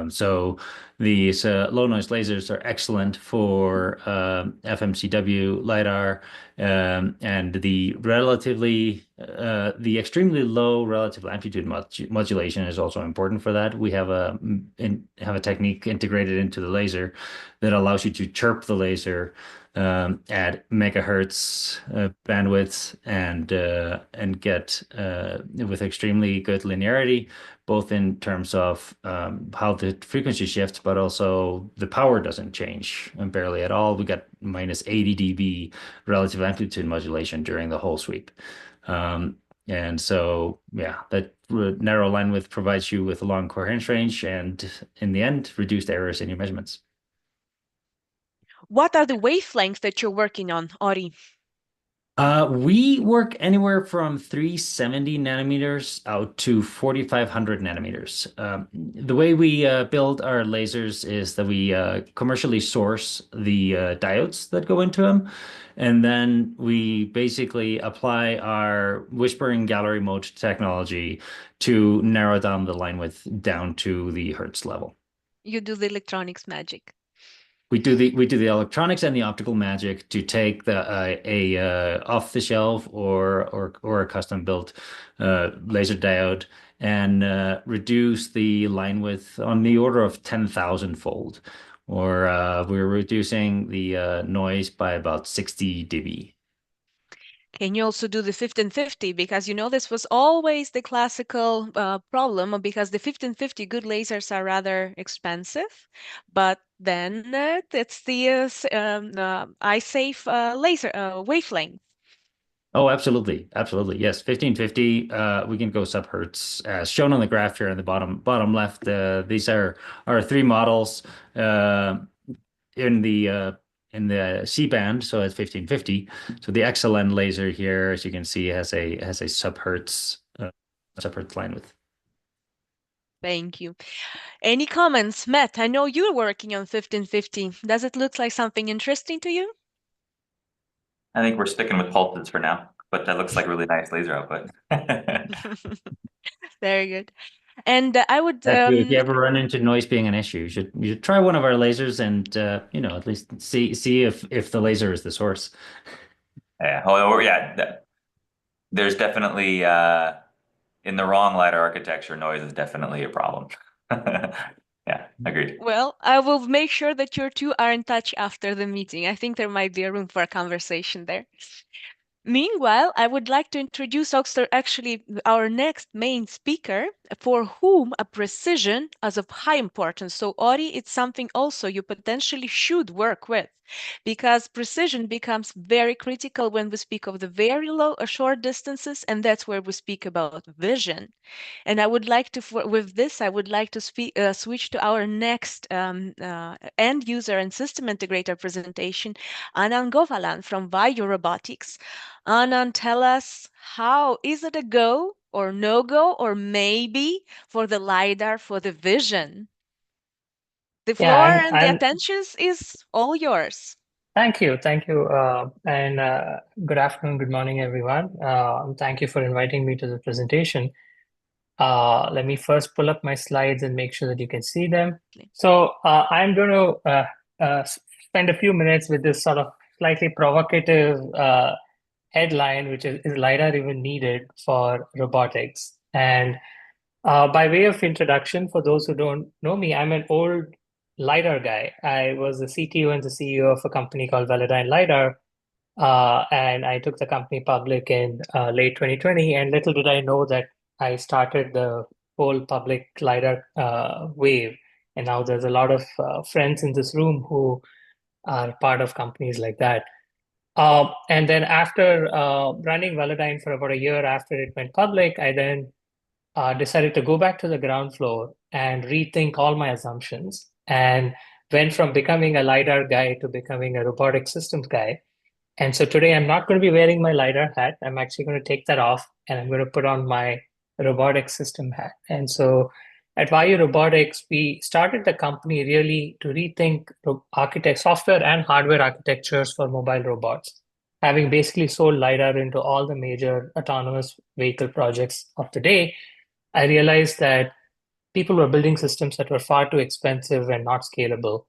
So these low noise lasers are excellent for FMCW LiDAR, and the extremely low relative amplitude modulation is also important for that. We have a technique integrated into the laser that allows you to chirp the laser at megahertz bandwidth and get with extremely good linearity, both in terms of how the frequency shifts, but also the power doesn't change barely at all. We got minus 80 dB relative amplitude modulation during the whole sweep. And so, yeah, that narrow line width provides you with a long coherence range and, in the end, reduced errors in your measurements. What are the wavelengths that you're working on, Ori? We work anywhere from 370 nanometers out to 4,500 nanometers. The way we build our lasers is that we commercially source the diodes that go into them, and then we basically apply our whispering gallery mode technology to narrow down the line width down to the hertz level. You do the electronics magic. We do the electronics and the optical magic to take a off the shelf or a custom built laser diode and reduce the line width on the order of 10,000 fold, or we're reducing the noise by about 60 dB. Can you also do the 1550? Because this was always the classical problem, because the 1550 good lasers are rather expensive, but then it's the eye safe laser wavelength. Oh, absolutely. Absolutely. Yes. 1550, we can go sub-hertz as shown on the graph here in the bottom left. These are our three models in the C band, so at 1550. So the XLN laser here, as you can see, has a sub-hertz line width. Thank you. Any comments, Matt? I know you're working on 1550. Does it look like something interesting to you? I think we're sticking with pulses for now, but that looks like a really nice laser output. Very good. And I would If you ever run into noise being an issue, you should try one of our lasers and at least see if the laser is the source. Yeah. Oh, yeah. There's definitely in the wrong LiDAR architecture, noise is definitely a problem. Yeah, agreed. Well, I will make sure that you two are in touch after the meeting. I think there might be a room for a conversation there. Meanwhile, I would like to introduce actually our next main speaker, for whom a precision is of high importance. So, Ori, it's something also you potentially should work with, because precision becomes very critical when we speak of the very low or short distances, and that's where we speak about vision. And I would like to, with this, I would like to switch to our next end user and system integrator presentation, Anand Govalan from Vayu Robotics. Anand, tell us, how is it a go or no go or maybe for the LiDAR for the vision? The floor and the attention is all yours. Thank you. And good afternoon, good morning, everyone. Thank you for inviting me to the presentation. Let me first pull up my slides and make sure that you can see them. So I'm going to spend a few minutes with this sort of slightly provocative headline, which is LiDAR even needed for robotics? And by way of introduction, for those who don't know me, I'm an old LiDAR guy. I was the CTO and the CEO of a company called Velodyne LiDAR, and I took the company public in late 2020. And little did I know that I started the whole public LiDAR wave. And now there's a lot of friends in this room who are part of companies like that. And then after running Velodyne for about a year after it went public, I then decided to go back to the ground floor and rethink all my assumptions, and went from becoming a LiDAR guy to becoming a robotic systems guy. And so today I'm not going to be wearing my LiDAR hat. I'm actually going to take that off and I'm going to put on my robotic system hat. And so at Vayu Robotics, we started the company really to rethink software and hardware architectures for mobile robots. Having basically sold LiDAR into all the major autonomous vehicle projects of the day, I realized that people were building systems that were far too expensive and not scalable.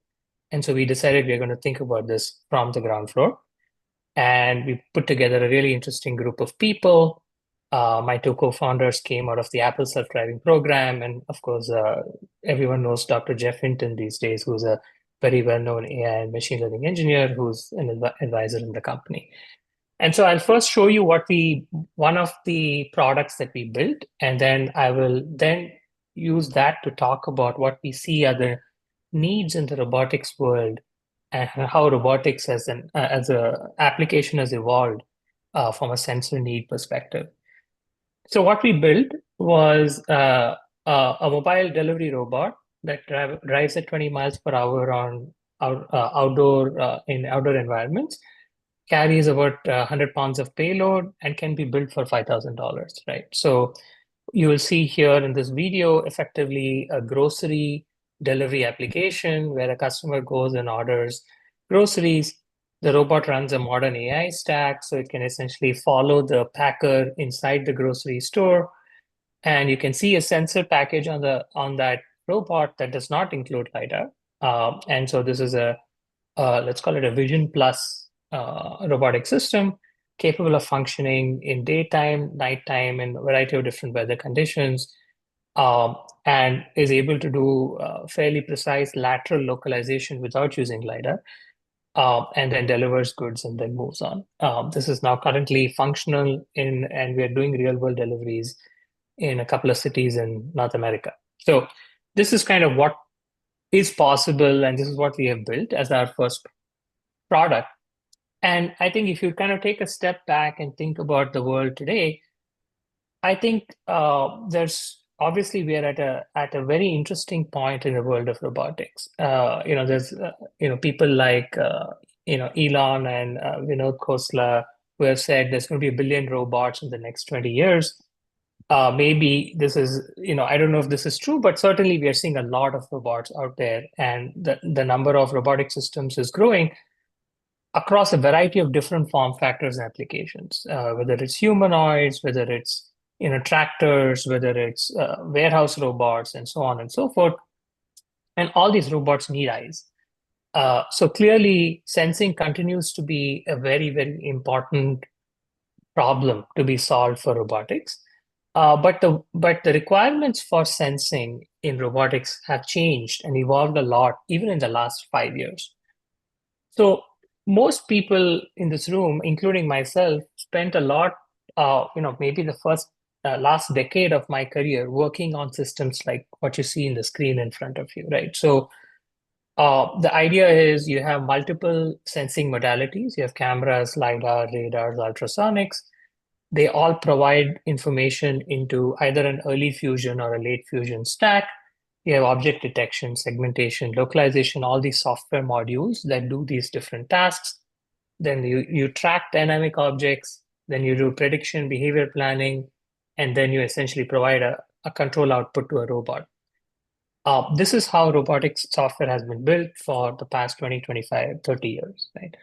And so we decided we're going to think about this from the ground floor. And we put together a really interesting group of people. My two co-founders came out of the Apple self-driving program. And of course, everyone knows Dr. Jeff Hinton these days, who's a very well-known AI and machine learning engineer who's an advisor in the company. And so I'll first show you one of the products that we built, and then I will then use that to talk about what we see are the needs in the robotics world and how robotics as an application has evolved from a sensor need perspective. So what we built was a mobile delivery robot that drives at 20 miles per hour on outdoor environments, carries about 100 pounds of payload, and can be built for $5,000, right? So you will see here in this video effectively a grocery delivery application where a customer goes and orders groceries. The robot runs a modern AI stack, so it can essentially follow the packer inside the grocery store. And you can see a sensor package on that robot that does not include LiDAR. And so this is let's call it a Vision Plus robotic system capable of functioning in daytime, nighttime, and a variety of different weather conditions, and is able to do fairly precise lateral localization without using LiDAR, and then delivers goods and then moves on. This is now currently functional and we are doing real-world deliveries in a couple of cities in North America. So this is kind of what is possible, and this is what we have built as our first product. And I think if you kind of take a step back and think about the world today, I think there's obviously we are at a very interesting point in the world of robotics. There's people like Elon and Vinod Khosla who have said there's going to be 1 billion robots in the next 20 years. Maybe this is, I don't know if this is true, but certainly we are seeing a lot of robots out there, and the number of robotic systems is growing across a variety of different form factors and applications, whether it's humanoids, whether it's tractors, whether it's warehouse robots, and so on and so forth. And all these robots need eyes. So clearly, sensing continues to be a very, very important problem to be solved for robotics. But the requirements for sensing in robotics have changed and evolved a lot, even in the last 5 years. So most people in this room, including myself, spent a lot, maybe the last decade of my career working on systems like what you see in the screen in front of you, right? So the idea is you have multiple sensing modalities. You have cameras, LiDAR, radars, ultrasonics. They all provide information into either an early fusion or a late fusion stack. You have object detection, segmentation, localization, all these software modules that do these different tasks. Then you track dynamic objects, then you do prediction, behavior planning, and then you essentially provide a control output to a robot. This is how robotics software has been built for the past 20, 25, 30 years, right?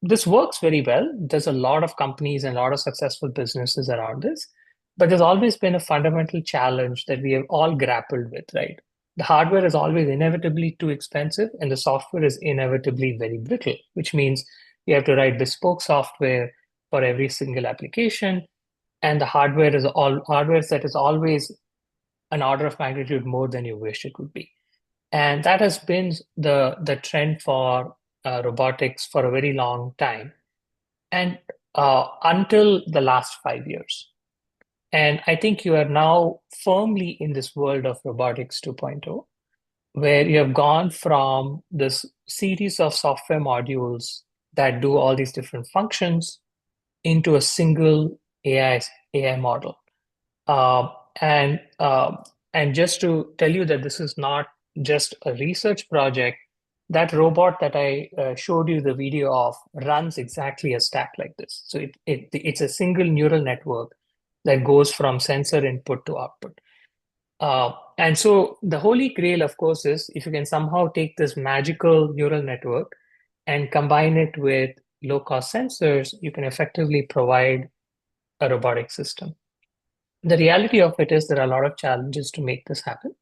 This works very well. There's a lot of companies and a lot of successful businesses around this, but there's always been a fundamental challenge that we have all grappled with, right? The hardware is always inevitably too expensive and the software is inevitably very brittle, which means you have to write bespoke software for every single application. And the hardware set is always an order of magnitude more than you wish it would be. And that has been the trend for robotics for a very long time, and until the last 5 years. And I think you are now firmly in this world of robotics 2.0, where you have gone from this series of software modules that do all these different functions into a single AI model. And just to tell you that this is not just a research project, that robot that I showed you the video of runs exactly a stack like this. So it's a single neural network that goes from sensor input to output. And so the holy grail, of course, is if you can somehow take this magical neural network and combine it with low-cost sensors, you can effectively provide a robotic system. The reality of it is there are a lot of challenges to make this happen.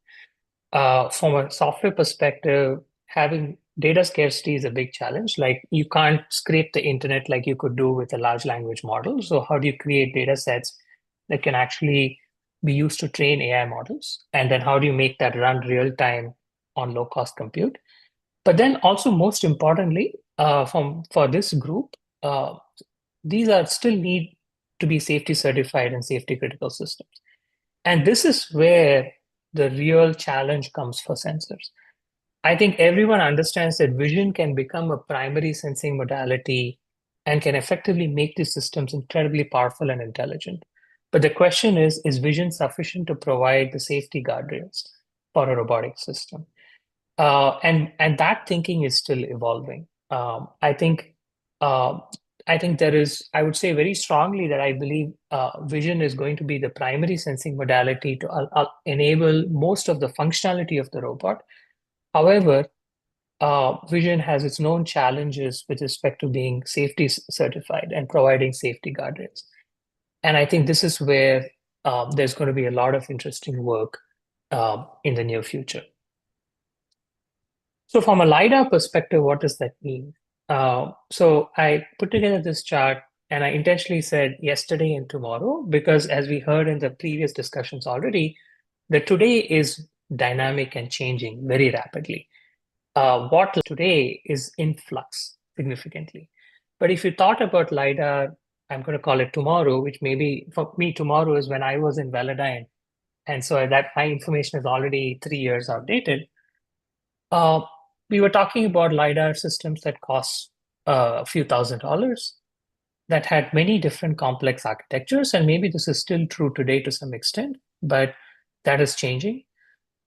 From a software perspective, having data scarcity is a big challenge. Like you can't scrape the internet like you could do with a large language model. So how do you create data sets that can actually be used to train AI models? And then how do you make that run real time on low-cost compute. But then also, most importantly, for this group, these are still need to be safety certified and safety critical systems. And this is where the real challenge comes for sensors. I think everyone understands that vision can become a primary sensing modality and can effectively make these systems incredibly powerful and intelligent. But the question is vision sufficient to provide the safety guardrails for a robotic system? And that thinking is still evolving. I think there is, I would say very strongly that I believe vision is going to be the primary sensing modality to enable most of the functionality of the robot. However, vision has its known challenges with respect to being safety certified and providing safety guardrails. And I think this is where there's going to be a lot of interesting work in the near future. So from a LiDAR perspective, what does that mean? So I put together this chart, and I intentionally said yesterday and tomorrow, because as we heard in the previous discussions already, that today is dynamic and changing very rapidly. What today is in flux significantly. But if you thought about LiDAR, I'm going to call it tomorrow, which maybe for me tomorrow is when I was in Valladine. And so that my information is already 3 years outdated. We were talking about LiDAR systems that cost a few $1,000s, that had many different complex architectures. And maybe this is still true today to some extent, but that is changing.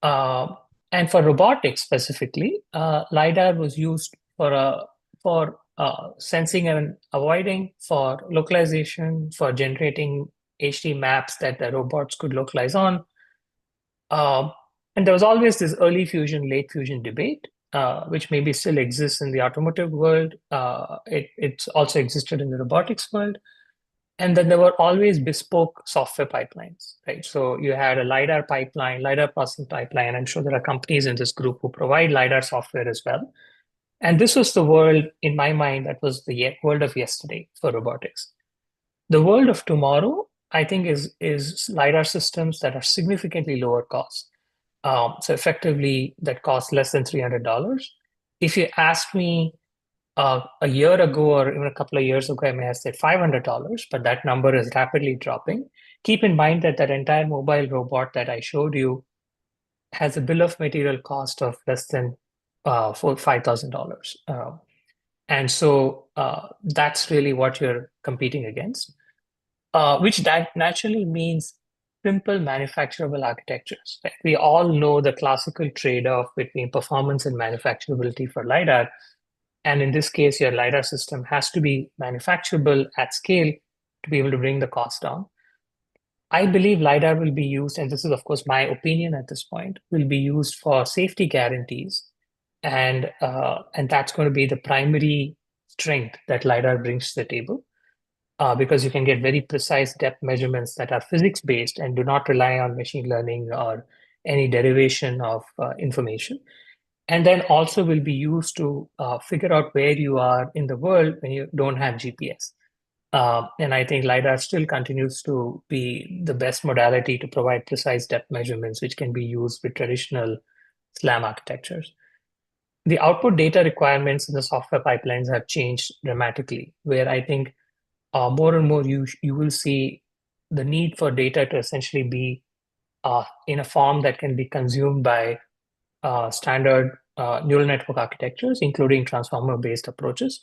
And for robotics specifically, LiDAR was used for sensing and avoiding, for localization, for generating HD maps that the robots could localize on. And there was always this early fusion, late fusion debate, which maybe still exists in the automotive world. It's also existed in the robotics world. And then there were always bespoke software pipelines, right? So you had a LiDAR pipeline, LiDAR processing pipeline. I'm sure there are companies in this group who provide LiDAR software as well. And this was the world, in my mind, that was the world of yesterday for robotics. The world of tomorrow, I think, is LiDAR systems that are significantly lower cost. So effectively, that costs less than $300. If you asked me a year ago or even a couple of years ago, I may have said $500, but that number is rapidly dropping. Keep in mind that that entire mobile robot that I showed you has a bill of material cost of less than $5,000. And so that's really what you're competing against, which that naturally means simple manufacturable architectures. Right? We all know the classical trade-off between performance and manufacturability for LiDAR. And in this case, your LiDAR system has to be manufacturable at scale to be able to bring the cost down. I believe LiDAR will be used, and this is, of course, my opinion at this point, will be used for safety guarantees. And that's going to be the primary strength that LiDAR brings to the table, because you can get very precise depth measurements that are physics-based and do not rely on machine learning or any derivation of information. And then also will be used to figure out where you are in the world when you don't have GPS. And I think LiDAR still continues to be the best modality to provide precise depth measurements, which can be used with traditional SLAM architectures. The output data requirements in the software pipelines have changed dramatically, where I think more and more you will see the need for data to essentially be in a form that can be consumed by standard neural network architectures, including transformer-based approaches,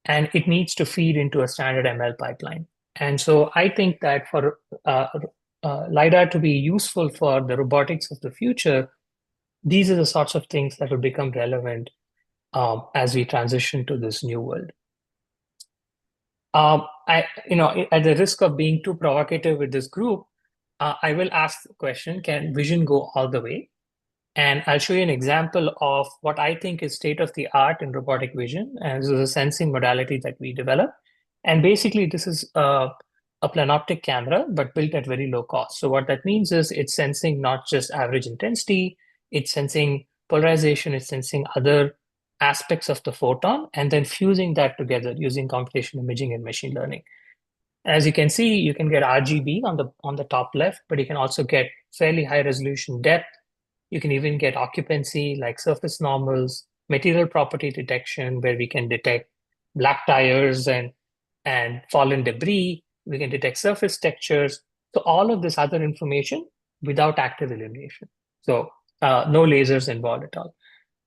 and it needs to feed into a standard ML pipeline. And so I think that for LiDAR to be useful for the robotics of the future, these are the sorts of things that will become relevant as we transition to this new world. At the risk of being too provocative with this group, I will ask the question, can vision go all the way? And I'll show you an example of what I think is state of the art in robotic vision. And this is a sensing modality that we developed. And basically, this is a planoptic camera, but built at very low cost. So what that means is it's sensing not just average intensity, it's sensing polarization, it's sensing other aspects of the photon, and then fusing that together using computational imaging and machine learning. As you can see, you can get RGB on the top left, but you can also get fairly high resolution depth, You can even get occupancy like surface normals, material property detection, where we can detect black tires and fallen debris. We can detect surface textures. So all of this other information without active illumination. So no lasers involved at all.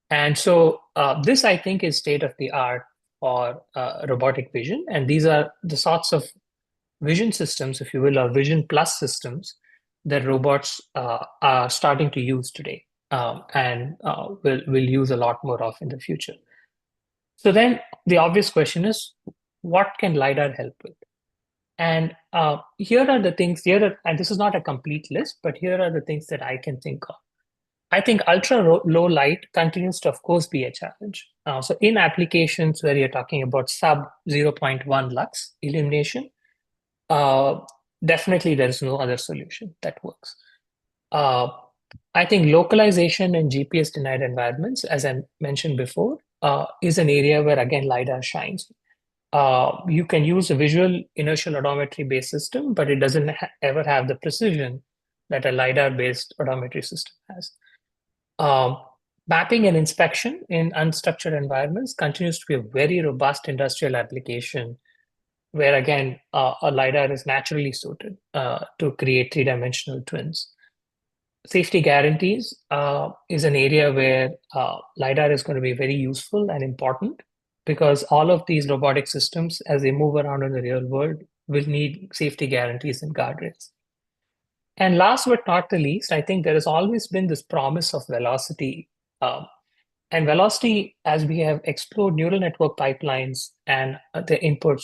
And so this, I think, is state of the art for robotic vision. And these are the sorts of vision systems, if you will, or vision plus systems that robots are starting to use today, and will use a lot more of in the future. So then the obvious question is, what can LiDAR help with? And here are the things, and this is not a complete list, but here are the things that I can think of. I think ultra low light continues to, of course, be a challenge. So in applications where you're talking about sub 0.1 lux illumination, definitely there's no other solution that works. I think localization in GPS denied environments, as I mentioned before, is an area where, again, LiDAR shines. You can use a visual inertial odometry based system, but it doesn't ever have the precision that a LiDAR based odometry system has. Mapping and inspection in unstructured environments continues to be a very robust industrial application where, again, a LiDAR is naturally suited to create three-dimensional twins. Safety guarantees is an area where LiDAR is going to be very useful and important, because all of these robotic systems, as they move around in the real world, will need safety guarantees and guardrails. And last but not the least, I think there has always been this promise of velocity. And velocity, as we have explored neural network pipelines and the inputs,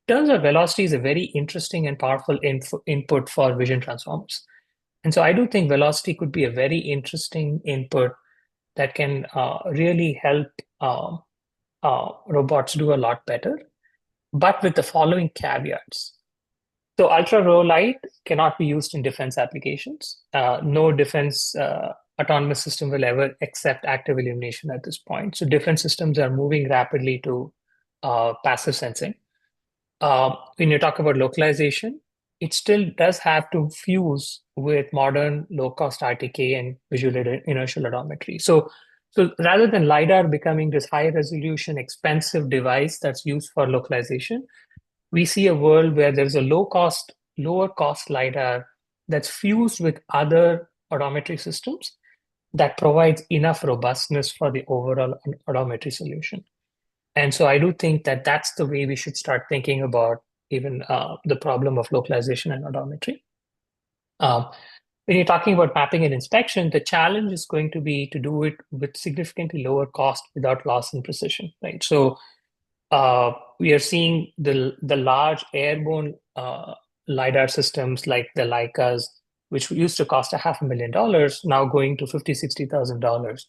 turns out velocity is a very interesting and powerful input for vision transformers. And so I do think velocity could be a very interesting input that can really help robots do a lot better, but with the following caveats. So ultra low light cannot be used in defense applications. No defense autonomous system will ever accept active illumination at this point. So defense systems are moving rapidly to passive sensing. When you talk about localization, it still does have to fuse with modern low-cost RTK and visual inertial odometry. So rather than LiDAR becoming this high-resolution, expensive device that's used for localization, we see a world where there's a lower cost LiDAR that's fused with other odometry systems that provides enough robustness for the overall odometry solution. And so I do think that that's the way we should start thinking about even the problem of localization and odometry. When you're talking about mapping and inspection, the challenge is going to be to do it with significantly lower cost without loss in precision, right? So we are seeing the large airborne LiDAR systems like the Leicas, which used to cost $500,000, now going to $50,000, $60,000.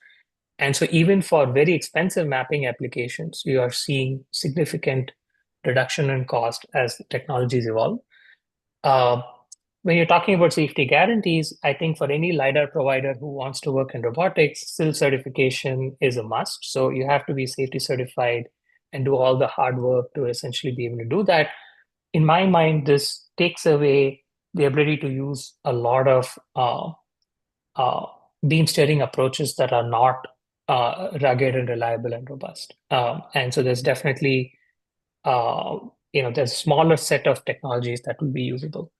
And so even for very expensive mapping applications, you are seeing significant reduction in cost as technologies evolve. When you're talking about safety guarantees, I think for any LiDAR provider who wants to work in robotics, SIL certification is a must. So you have to be safety certified and do all the hard work to essentially be able to do that. In my mind, this takes away the ability to use a lot of beam steering approaches that are not rugged and reliable and robust. And so there's definitely, there's a smaller set of technologies that will be usable.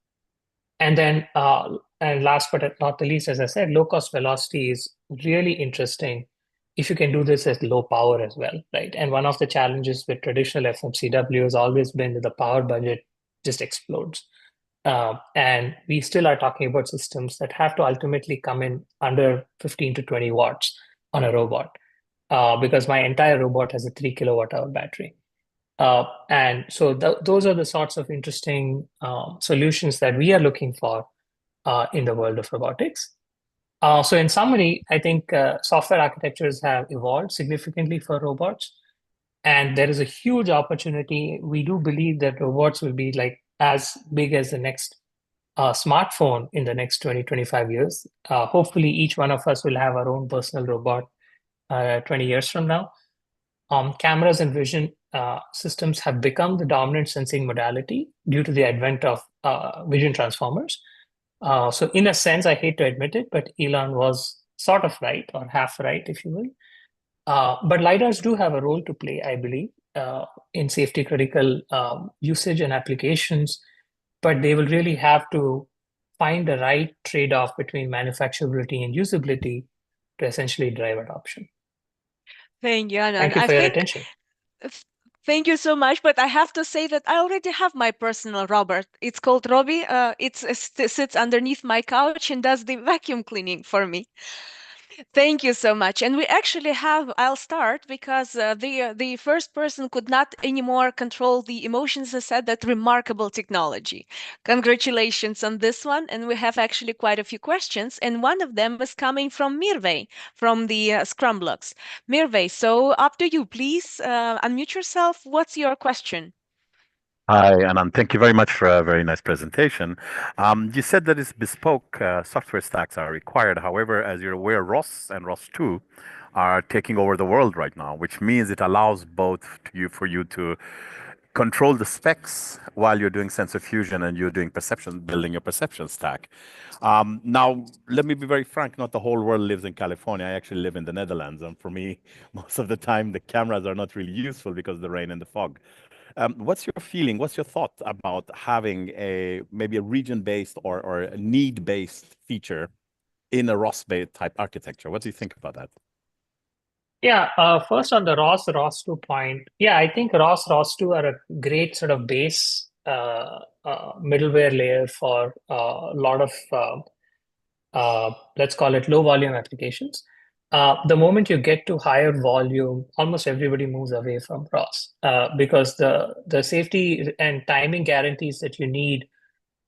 And then, and last but not the least, as I said, low-cost velocity is really interesting if you can do this at low power as well, right? And one of the challenges with traditional FMCW has always been that the power budget just explodes. And we still are talking about systems that have to ultimately come in under 15 to 20 watts on a robot, because my entire robot has a 3 kilowatt hour battery. And so those are the sorts of interesting solutions that we are looking for in the world of robotics. So in summary, I think software architectures have evolved significantly for robots, and there is a huge opportunity. We do believe that robots will be like as big as the next smartphone in the next 20, 25 years. Hopefully, each one of us will have our own personal robot 20 years from now. Cameras and vision systems have become the dominant sensing modality due to the advent of vision transformers. So in a sense, I hate to admit it, but Elon was sort of right or half right, if you will. But LiDARs do have a role to play, I believe, in safety critical usage and applications, but they will really have to find the right trade-off between manufacturability and usability to essentially drive adoption. Thank you, Anand. Thank you for your attention. Thank you so much, but I have to say that I already have my personal robot. It's called Robbie. It sits underneath my couch and does the vacuum cleaning for me. Thank you so much. And we actually have, I'll start because the first person could not anymore control the emotions. I said that remarkable technology. Congratulations on this one. And we have actually quite a few questions. And one of them is coming from Mirvey from the Scrum Blocks. Mirvey, so up to you, please unmute yourself. What's your question? Hi, Anand. Thank you very much for a very nice presentation. You said that it's bespoke software stacks are required. However, as you're aware, ROS and ROS2 are taking over the world right now, which means it allows both for you to control the specs while you're doing sensor fusion and you're doing perception, building your perception stack. Now, let me be very frank, not the whole world lives in California. I actually live in the Netherlands. And for me, most of the time, the cameras are not really useful because of the rain and the fog. What's your feeling? What's your thought about having maybe a region-based or a need-based feature in a ROS-based type architecture? What do you think about that? Yeah, first on the ROS2 point, yeah, I think ROS2 are a great sort of base middleware layer for a lot of, let's call it low volume applications. The moment you get to higher volume, almost everybody moves away from ROS because the safety and timing guarantees that you need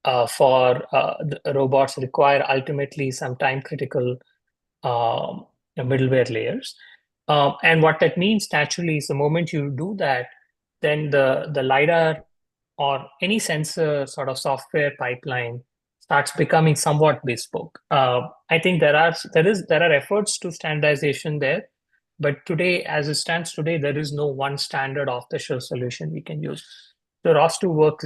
for the robots require ultimately some time critical middleware layers. And what that means naturally is the moment you do that, then the LiDAR or any sensor sort of software pipeline starts becoming somewhat bespoke. I think there are efforts to standardization there, but today, as it stands today, there is no one standard off-the-shelf solution we can use. The ROS2 works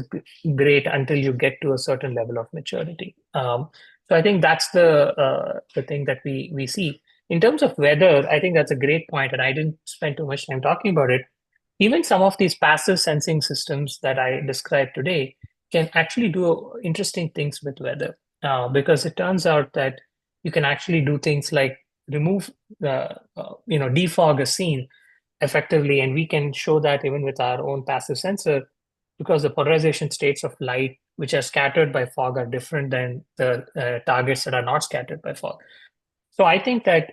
great until you get to a certain level of maturity. So I think that's the thing that we see. In terms of weather, I think that's a great point, and I didn't spend too much time talking about it. Even some of these passive sensing systems that I described today can actually do interesting things with weather because it turns out that you can actually do things like remove, defog a scene effectively, and we can show that even with our own passive sensor because the polarization states of light which are scattered by fog are different than the targets that are not scattered by fog. So I think that,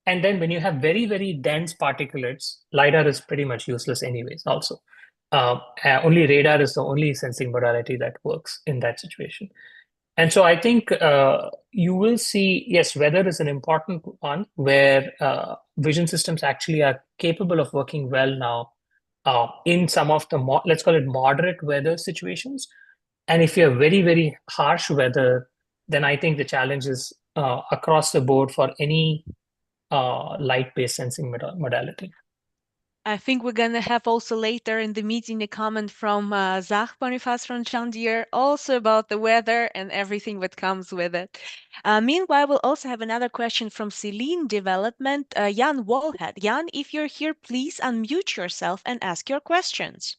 and then when you have very, very dense particulates, LiDAR is pretty much useless anyways also. Only radar is the only sensing modality that works in that situation. And so I think you will see, yes, weather is an important one where vision systems actually are capable of working well now in some of the, let's call it moderate weather situations. And if you have very, very harsh weather, then I think the challenge is across the board for any light-based sensing modality. I think we're going to have also later in the meeting a comment from Zach Boniface from John Deere, also about the weather and everything that comes with it. Meanwhile, we'll also have another question from Celine Development, Jan Wolhead. Jan, if you're here, please unmute yourself and ask your questions.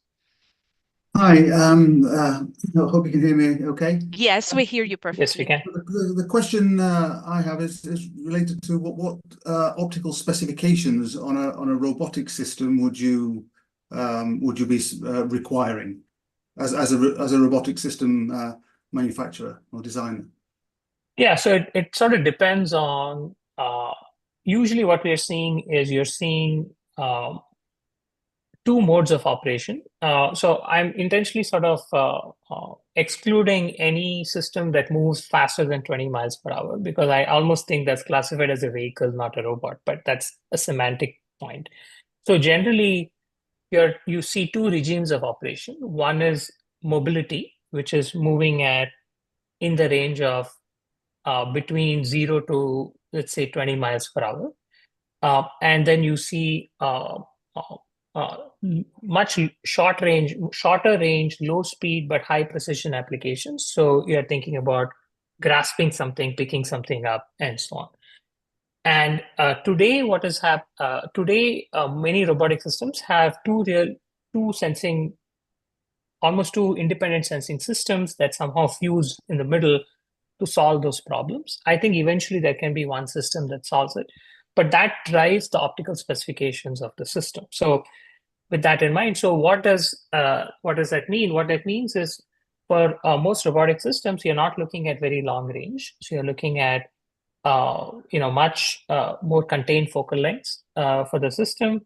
Hi, I hope you can hear me okay. Yes, we hear you perfectly. Yes, we can. The question I have is related to what optical specifications on a robotic system would you be requiring as a robotic system manufacturer or designer? Yeah, so it sort of depends on, usually what we're seeing is you're seeing two modes of operation. So I'm intentionally sort of excluding any system that moves faster than 20 miles per hour because I almost think that's classified as a vehicle, not a robot, but that's a semantic point. So generally, you see two regimes of operation. One is mobility, which is moving in the range of between 0 to, let's say, 20 miles per hour. And then you see much shorter range, low speed, but high precision applications. So you're thinking about grasping something, picking something up, and so on. And today, many robotic systems have almost two independent sensing systems that somehow fuse in the middle to solve those problems. I think eventually there can be one system that solves it, but that drives the optical specifications of the system. So with that in mind, so what does that mean? What that means is for most robotic systems, you're not looking at very long range. So you're looking at much more contained focal lengths for the system.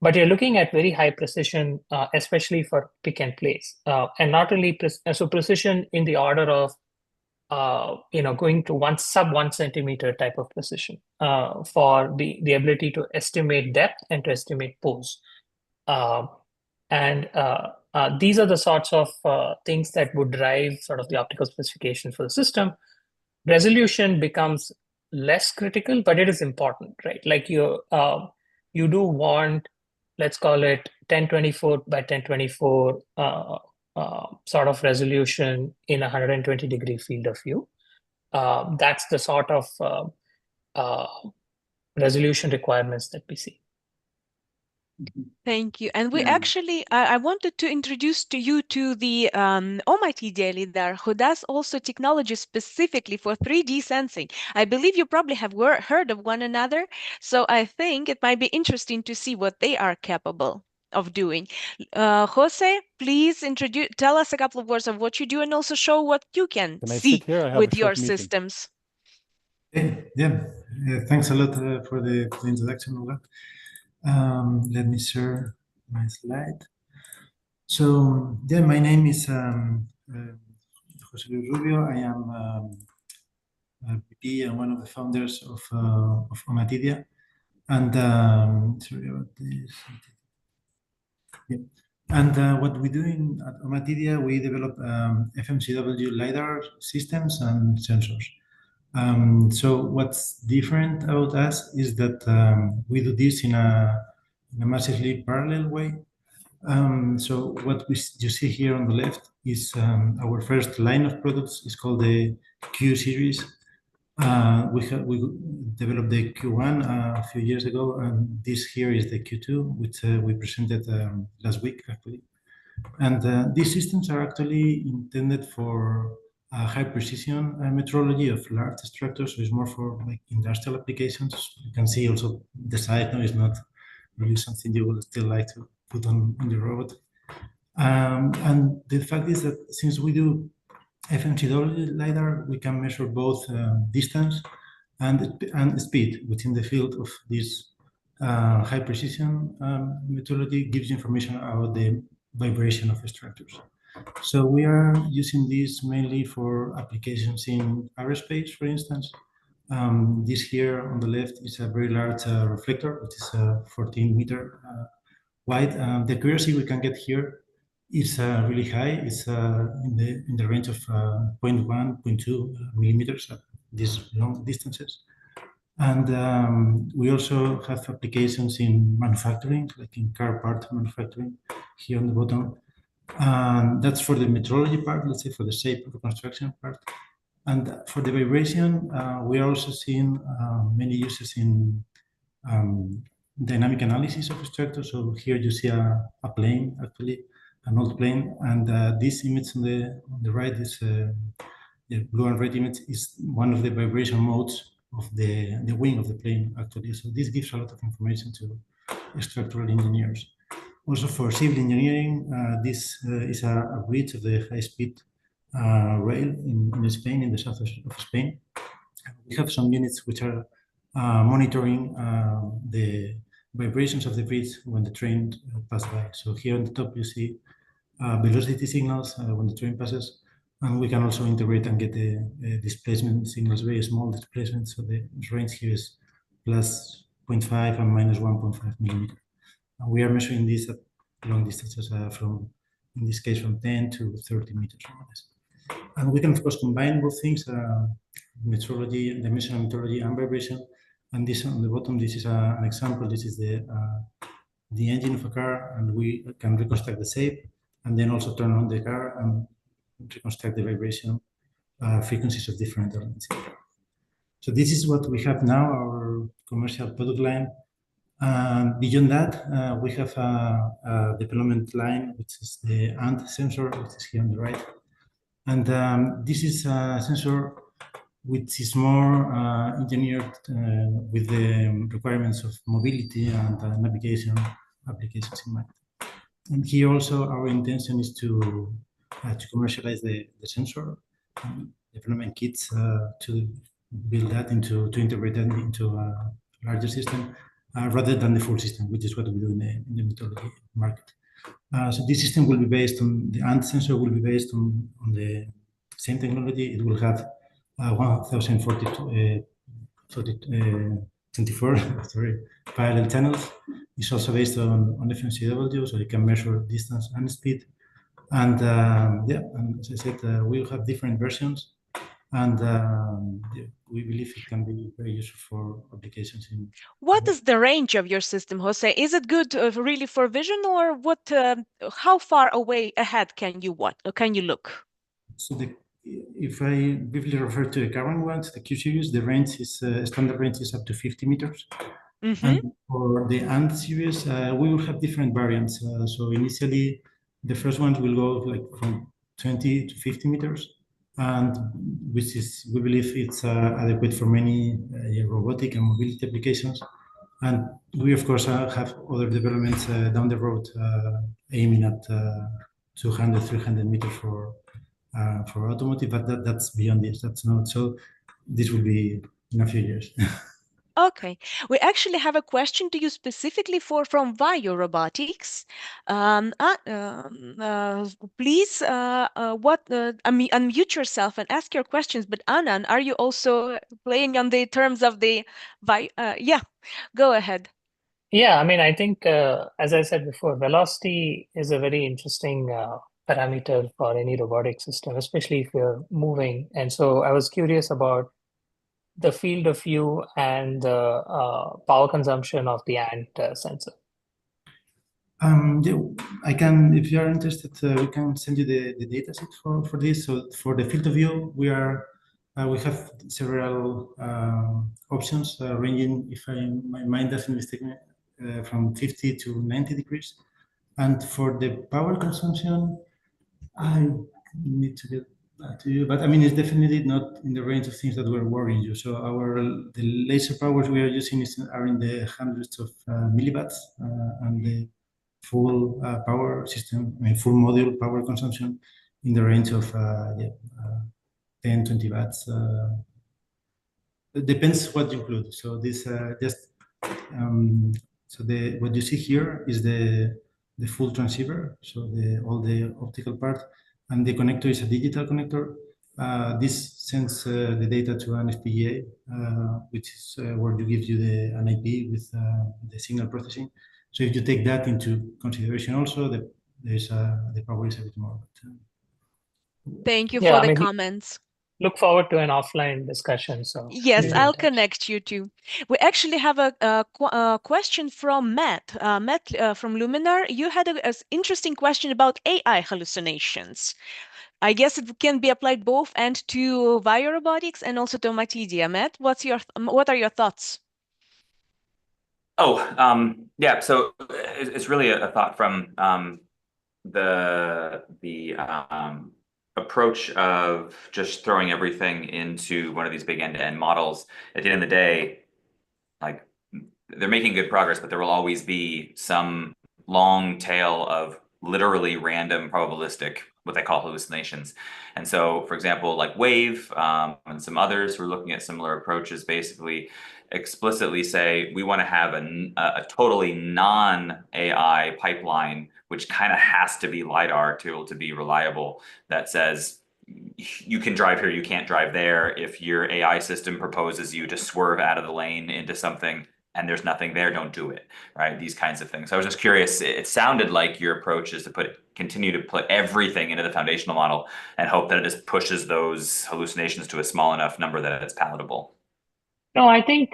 But you're looking at very high precision, especially for pick and place. And not only precision in the order of going to sub 1 centimeter type of precision for the ability to estimate depth and to estimate pose. These are the sorts of things that would drive sort of the optical specification for the system. Resolution becomes less critical, but it is important, right? Like you do want, let's call it 1024 by 1024 sort of resolution in a 120-degree field of view. That's the sort of resolution requirements that we see. Thank you. And we actually, I wanted to introduce to you to the Almighty LiDAR, who does also technology specifically for 3D sensing. I believe you probably have heard of one another, so I think it might be interesting to see what they are capable of doing. Jose, please tell us a couple of words of what you do and also show what you can see with your systems. Thanks a lot for the introduction, Olga. Let me share my slide. So, my name is Jose Luis Rubio. I am a VP and one of the founders of Omatidia. And sorry about this. And what we do at Omatidia, we develop FMCW LiDAR systems and sensors. So what's different about us is that we do this in a massively parallel way. So what you see here on the left is our first line of products. It's called the Q series. We developed the Q1 a few years ago, and this here is the Q2, which we presented last week, actually. And these systems are actually intended for high precision metrology of large structures, so it's more for like industrial applications. You can see also the side now is not really something you would still like to put on your robot. And the fact is that since we do FMCW LiDAR, we can measure both distance and speed within the field of this high precision metrology. Gives information about the vibration of structures. So we are using this mainly for applications in aerospace, for instance. This here on the left is a very large reflector, which is 14 meter wide. The accuracy we can get here is really high. It's in the range of 0.1, 0.2 millimeters at these long distances. And we also have applications in manufacturing, like in car part manufacturing, here on the bottom. And that's for the metrology part, let's say for the shape of the construction part. And for the vibration, we are also seeing many uses in dynamic analysis of structures. So here you see a plane, actually, an old plane. And this image on the right is the blue and red image is one of the vibration modes of the wing of the plane, actually. So this gives a lot of information to structural engineers. Also for civil engineering, this is a bridge of the high-speed rail in Spain, in the south of Spain. We have some units which are monitoring the vibrations of the bridge when the train passes by. So here on the top you see velocity signals when the train passes, and we can also integrate and get the displacement signals, very small displacement. So the range here is plus 0.5 and minus 1.5 millimeter. And we are measuring this at long distances from, in this case, from 10 to 30 meters more or less. And we can, of course, combine both things, metrology, dimensional metrology and vibration. And this on the bottom, this is an example. This is the engine of a car, and we can reconstruct the shape, and then also turn on the car and reconstruct the vibration frequencies of different elements. So this is what we have now, our commercial product line. Beyond that, we have a development line, which is the ANT sensor, which is here on the right. And this is a sensor which is more engineered with the requirements of mobility and navigation applications in mind. And here also our intention is to commercialize the sensor development kits to build that to integrate that into a larger system rather than the full system, which is what we do in the metrology market. So this system will be based on the ANT sensor will be based on the same technology. It will have 1024 sorry, parallel channels. It's also based on FMCW, so it can measure distance and speed. And yeah, and as I said, we'll have different versions, and yeah, we believe it can be very useful for applications in. What is the range of your system, Jose? Is it good really for vision, or what? How far away ahead can you look? So if I briefly refer to the current ones, the Q series, the range is standard range is up to 50 meters. And for the ANT series, we will have different variants. So initially, the first ones will go like from 20 to 50 meters, and which is, we believe it's adequate for many robotic and mobility applications. And we, of course, have other developments down the road aiming at 200, 300 meters for automotive, but that's beyond this. That's not so. This will be in a few years. Okay, we actually have a question to you specifically from Vayo Robotics. Please, unmute yourself and ask your questions. But Anand, are you also playing on the terms of the Vayo? Yeah, go ahead. Yeah, I mean, I think, as I said before, velocity is a very interesting parameter for any robotic system, especially if you're moving. And so I was curious about the field of view and the power consumption of the ANT sensor. Yeah, I can, if you are interested, we can send you the data set for this. So for the field of view, we have several options ranging, if my mind doesn't mistake me, from 50 to 90 degrees. And for the power consumption, I need to get back to you, but I mean, it's definitely not in the range of things that were worrying you. So the laser powers we are using are in the hundreds of milliwatts, and the full power system, I mean, full module power consumption in the range of 10, 20 watts. It depends what you include. So this what you see here is the full transceiver. So all the optical part, and the connector is a digital connector. This sends the data to an FPGA, which is where it gives you an IP with the signal processing. So if you take that into consideration, also the power is a bit more. Thank you for the comments. Look forward to an offline discussion. So yes, I'll connect you too. We actually have a question from Matt. Matt from Luminar. You had an interesting question about AI hallucinations. I guess it can be applied both and to Vayo Robotics and also to Matidia. Matt, what are your thoughts? Oh, yeah. So it's really a thought from the approach of just throwing everything into one of these big end-to-end models. At the end of the day, like, they're making good progress, but there will always be some long tail of literally random probabilistic, what they call hallucinations. And so, for example, like Wave and some others who are looking at similar approaches basically explicitly say we want to have a totally non-AI pipeline, which kind of has to be LiDAR to be able to be reliable, that says you can drive here, you can't drive there. If your AI system proposes you to swerve out of the lane into something and there's nothing there, don't do it, right? These kinds of things. So I was just curious, it sounded like your approach is to continue to put everything into the foundational model and hope that it just pushes those hallucinations to a small enough number that it's palatable. No, I think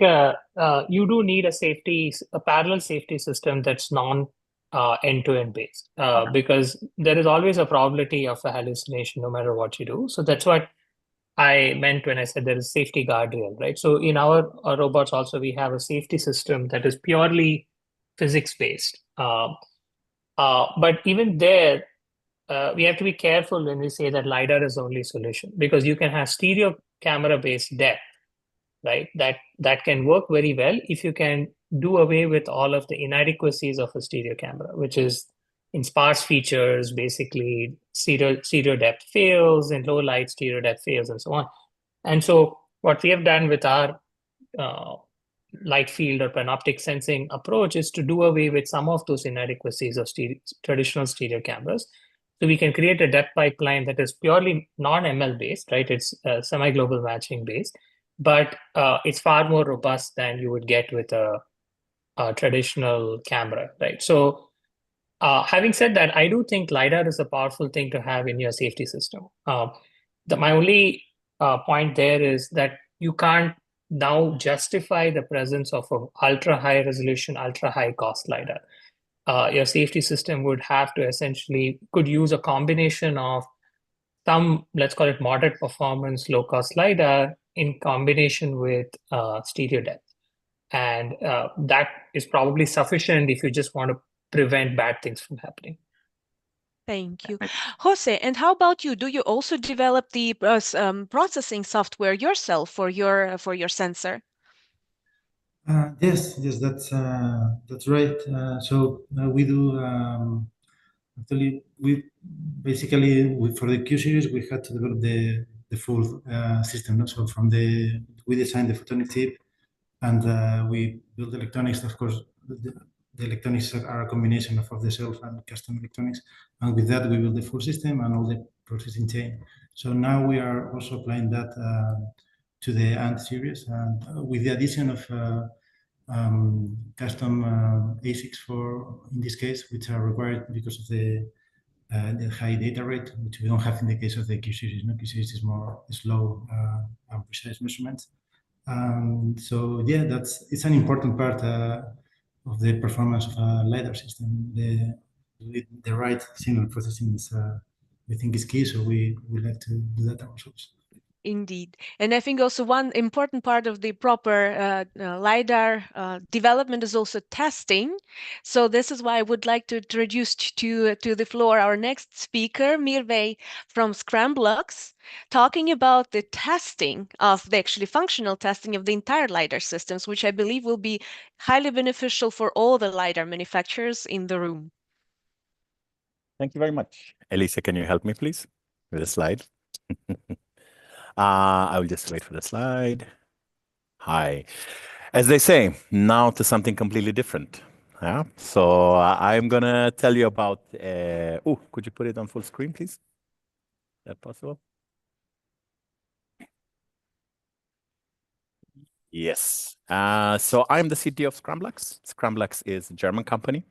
you do need a parallel safety system that's end-to-end based, because there is always a probability of a hallucination no matter what you do. So that's what I meant when I said there is safety guardrail, right? So in our robots also, we have a safety system that is purely physics-based. But even there, we have to be careful when we say that LiDAR is the only solution, because you can have stereo camera-based depth, right? That can work very well if you can do away with all of the inadequacies of a stereo camera, which is in sparse features, basically stereo depth fails, and low light stereo depth fails, and so on. And so what we have done with our light field or panoptic sensing approach is to do away with some of those inadequacies of traditional stereo cameras. So we can create a depth pipeline that is purely non-ML based, right? It's semi-global matching based, but it's far more robust than you would get with a traditional camera, right? So having said that, I do think LiDAR is a powerful thing to have in your safety system. My only point there is that you can't now justify the presence of an ultra high resolution, ultra high cost LiDAR. Your safety system would have to could use a combination of some, let's call it moderate performance, low cost LiDAR in combination with stereo depth. And that is probably sufficient if you just want to prevent bad things from happening. Thank you. Jose, and how about you? Do you also develop the processing software yourself for your sensor? Yes, that's right. We do actually for the Q series we had to develop the full system. No? So we designed the photonic chip, and we built the electronics. Of course, the electronics are a combination of off-the-shelf and custom electronics, and with that we built the full system and all the processing chain. So now we are also applying that to the ANT series, and with the addition of custom ASICs in this case, which are required because of the high data rate, which we don't have in the case of the Q series. No, Q series is more slow and precise measurements. So yeah, it's an important part of the performance of a LiDAR system. The right signal processing is, we think, is key. So we like to do that ourselves. Indeed. And I think also one important part of the proper LiDAR development is also testing. So this is why I would like to introduce to the floor our next speaker, Mirvej from Scramblux, talking about the testing of the actually functional testing of the entire LiDAR systems, which I believe will be highly beneficial for all the LiDAR manufacturers in the room. Thank you very much. Elisa, can you help me, please, with the slide? I will just wait for the slide. Hi. As they say, now to something completely different. Yeah. So I'm going to tell you about, could you put it on full screen, please? Is that possible? Yes. So I'm the CTO of Scramblux. Scramblux is a German company.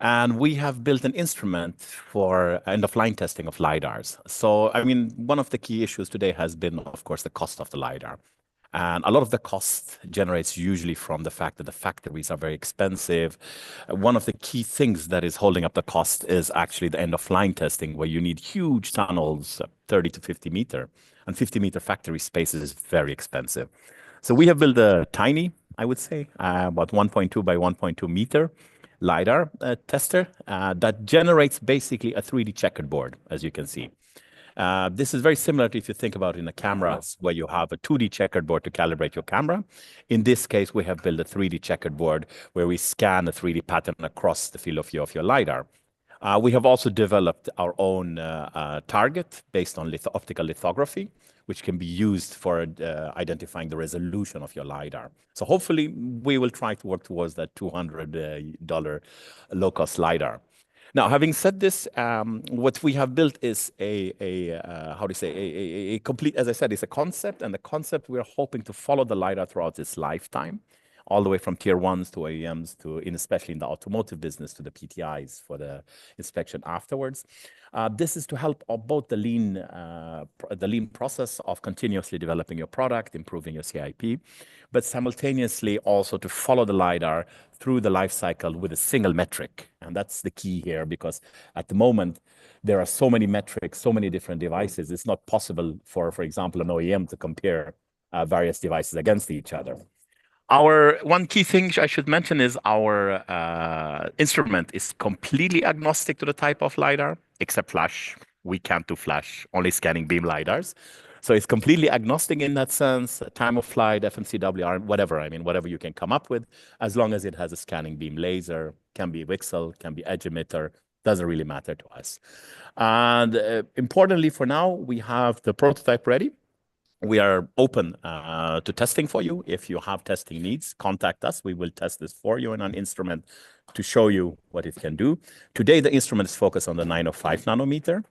And we have built an instrument for end-of-line testing of LiDARs. So, I mean, one of the key issues today has been, of course, the cost of the LiDAR. And a lot of the cost generates usually from the fact that the factories are very expensive. One of the key things that is holding up the cost is actually the end-of-line testing, where you need huge tunnels, 30 to 50 meter. And 50-meter factory space is very expensive. So we have built a tiny, I would say, about 1.2 by 1.2 meter LiDAR tester that generates basically a 3D checkered board, as you can see. This is very similar to if you think about in the cameras where you have a 2D checkered board to calibrate your camera. In this case, we have built a 3D checkered board where we scan a 3D pattern across the field of your LiDAR. We have also developed our own target based on optical lithography, which can be used for identifying the resolution of your LiDAR. So hopefully we will try to work towards that $200 low-cost LiDAR. Now, having said this, what we have built is a complete, as I said, it's a concept, and the concept we're hoping to follow the LiDAR throughout its lifetime all the way from tier ones to OEMs to, especially in the automotive business, to the PTIs for the inspection afterwards. This is to help both the lean process of continuously developing your product, improving your CIP, but simultaneously also to follow the LiDAR through the life cycle with a single metric. And that's the key here, because at the moment, there are so many metrics, so many different devices. It's not possible for example, an OEM to compare various devices against each other. Our one key thing I should mention is our instrument is completely agnostic to the type of LiDAR, except flash. We can't do flash, only scanning beam LiDARs. So it's completely agnostic in that sense, time of flight, FMCW, whatever. I mean, whatever you can come up with, as long as it has a scanning beam laser, can be VCSEL, can be edge emitter, doesn't really matter to us. And importantly for now, we have the prototype ready. We are open to testing for you. If you have testing needs, contact us. We will test this for you in an instrument to show you what it can do. Today, the instrument is focused on the 905 nanometer.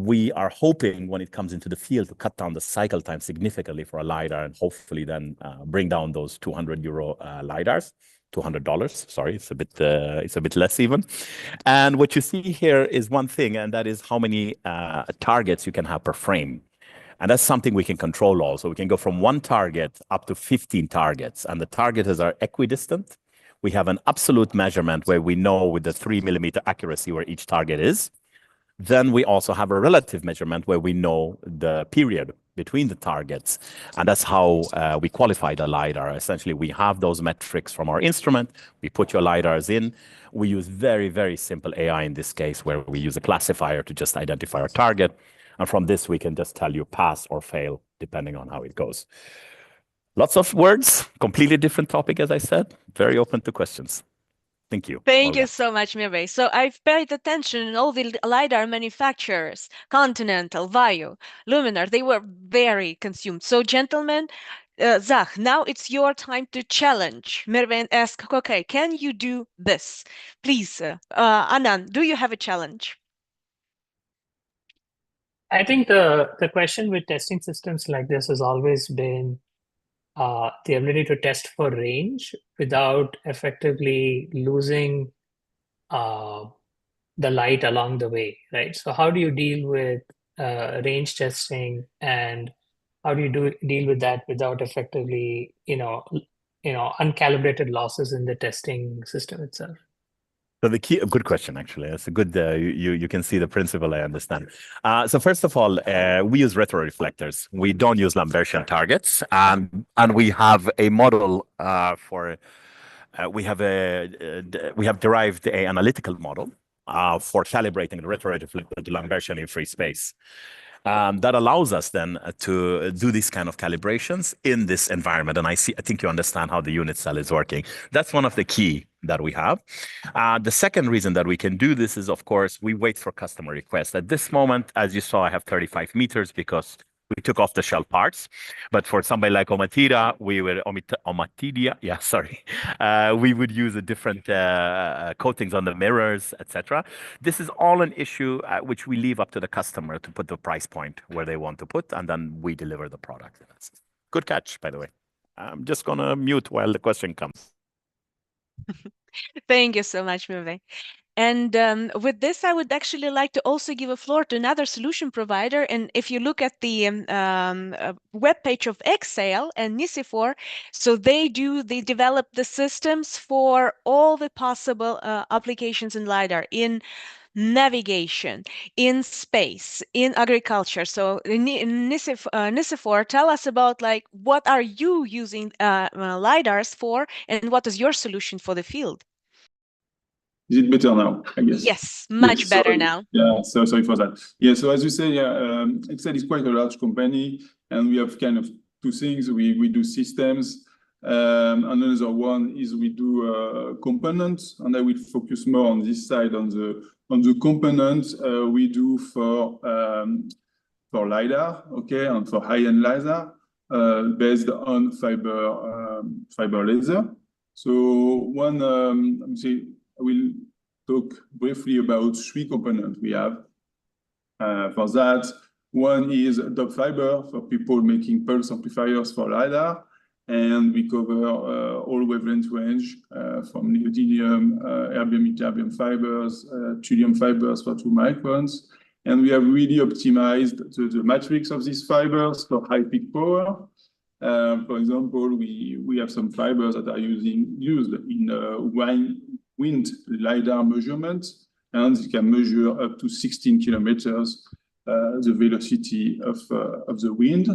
We are hoping when it comes into the field to cut down the cycle time significantly for a LiDAR and hopefully then bring down those €200 LiDARs. $200, sorry, it's a bit less even. And what you see here is one thing, and that is how many targets you can have per frame. And that's something we can control also. We can go from 1 target up to 15 targets, and the targets are equidistant. We have an absolute measurement where we know with the 3mm accuracy where each target is. Then we also have a relative measurement where we know the period between the targets. And that's how we qualify the LiDAR. Essentially, we have those metrics from our instrument. We put your LiDARs in. We use very, very simple AI in this case, where we use a classifier to just identify our target. And from this, we can just tell you pass or fail, depending on how it goes. Lots of words, completely different topic, as I said. Very open to questions. Thank you. Thank you so much, Mirve. So I've paid attention in all the LiDAR manufacturers, Continental, Vayu, Luminar, they were very consumed. So gentlemen, Zach, now it's your time to challenge Mirve and ask, okay, can you do this? Please, Anand, do you have a challenge? I think the question with testing systems like this has always been the ability to test for range without effectively losing the light along the way, right? So how do you deal with range testing, and how do you deal with that without effectively, uncalibrated losses in the testing system itself? So the key, good question, actually. It's a good, you can see the principle, I understand. So first of all, we use retroreflectors. We don't use Lambertian targets. And we have a model we have derived an analytical model for calibrating the retroreflector to Lambertian in free space. That allows us then to do these kind of calibrations in this environment. And I think you understand how the unit cell is working. That's one of the key that we have. The second reason that we can do this is, of course, we wait for customer requests. At this moment, as you saw, I have 35 meters because we took off the shell parts. But for somebody like Omatidia, we would use a different coatings on the mirrors, etc. This is all an issue which we leave up to the customer to put the price point where they want to put, and then we deliver the product. Good catch, by the way. I'm just going to mute while the question comes. Thank you so much, Mirve. And with this, I would actually like to also give a floor to another solution provider. And if you look at the webpage of Exail and Nisifor, so they develop the systems for all the possible applications in LiDAR, in navigation, in space, in agriculture. So Nisifor, tell us about what are you using LiDARs for, and what is your solution for the field? Is it better now, I guess? Yes, much better now. Yeah, so sorry for that. Yeah, so as you say, Excel is quite a large company, and we have kind of two things. We do systems, and another one is we do components, and I will focus more on this side, on the components we do for LiDAR, okay, and for high-end LiDAR based on fiber laser. So I will talk briefly about 3 components we have for that. One is dop fiber for people making pulse amplifiers for LiDAR. and we cover all wavelength range from neodymium, erbium, ytterbium fibers, thulium fibers for 2 microns. And we have really optimized the matrix of these fibers for high peak power. For example, we have some fibers that are used in wind LiDAR measurements, and it can measure up to 16 kilometers the velocity of the wind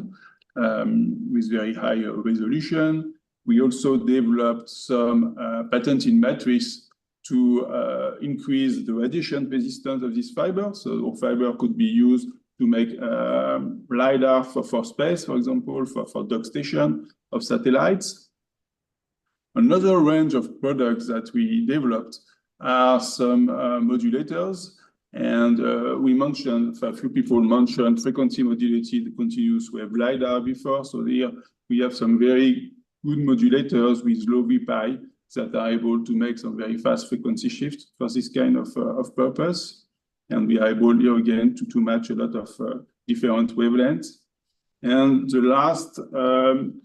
with very high resolution. We also developed some patented matrix to increase the radiation resistance of this fiber. So our fiber could be used to make LiDAR for space, for example, for dock station of satellites. Another range of products that we developed are some modulators. And we mentioned, a few people mentioned frequency modulated continuous wave LiDAR before. So here we have some very good modulators with low VPI that are able to make some very fast frequency shift for this kind of purpose. And we are able here again to match a lot of different wavelengths. And the last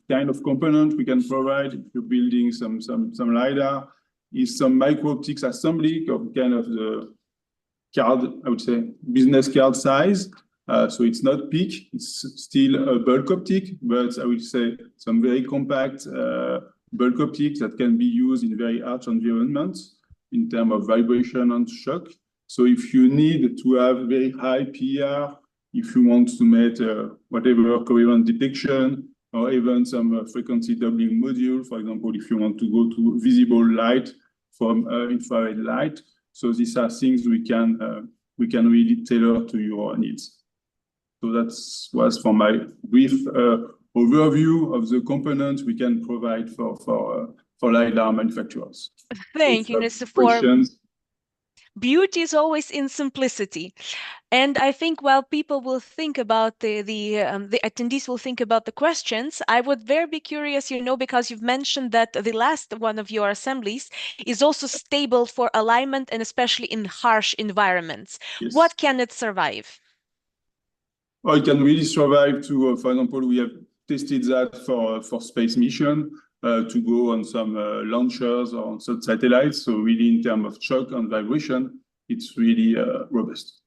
kind of component we can provide if you're building some LiDAR is some micro optics assembly of kind of the card, I would say, business card size. So it's not peak, it's still a bulk optic, but I would say some very compact bulk optics that can be used in very harsh environments in terms of vibration and shock. So if you need to have very high PR, if you want to make whatever coherent detection, or even some frequency doubling module, for example, if you want to go to visible light from infrared light. So these are things we can really tailor to your needs. So that was for my brief overview of the components we can provide for LiDAR manufacturers. Thank you, Mr. Questions? Beauty is always in simplicity. And I think while people will think about the attendees will think about the questions, I would very be curious, because you've mentioned that the last one of your assemblies is also stable for alignment and especially in harsh environments. Yes. What can it survive? Well, it can really survive to, for example, we have tested that for space mission to go on some launchers or on some satellites. So really in terms of shock and vibration, it's really robust.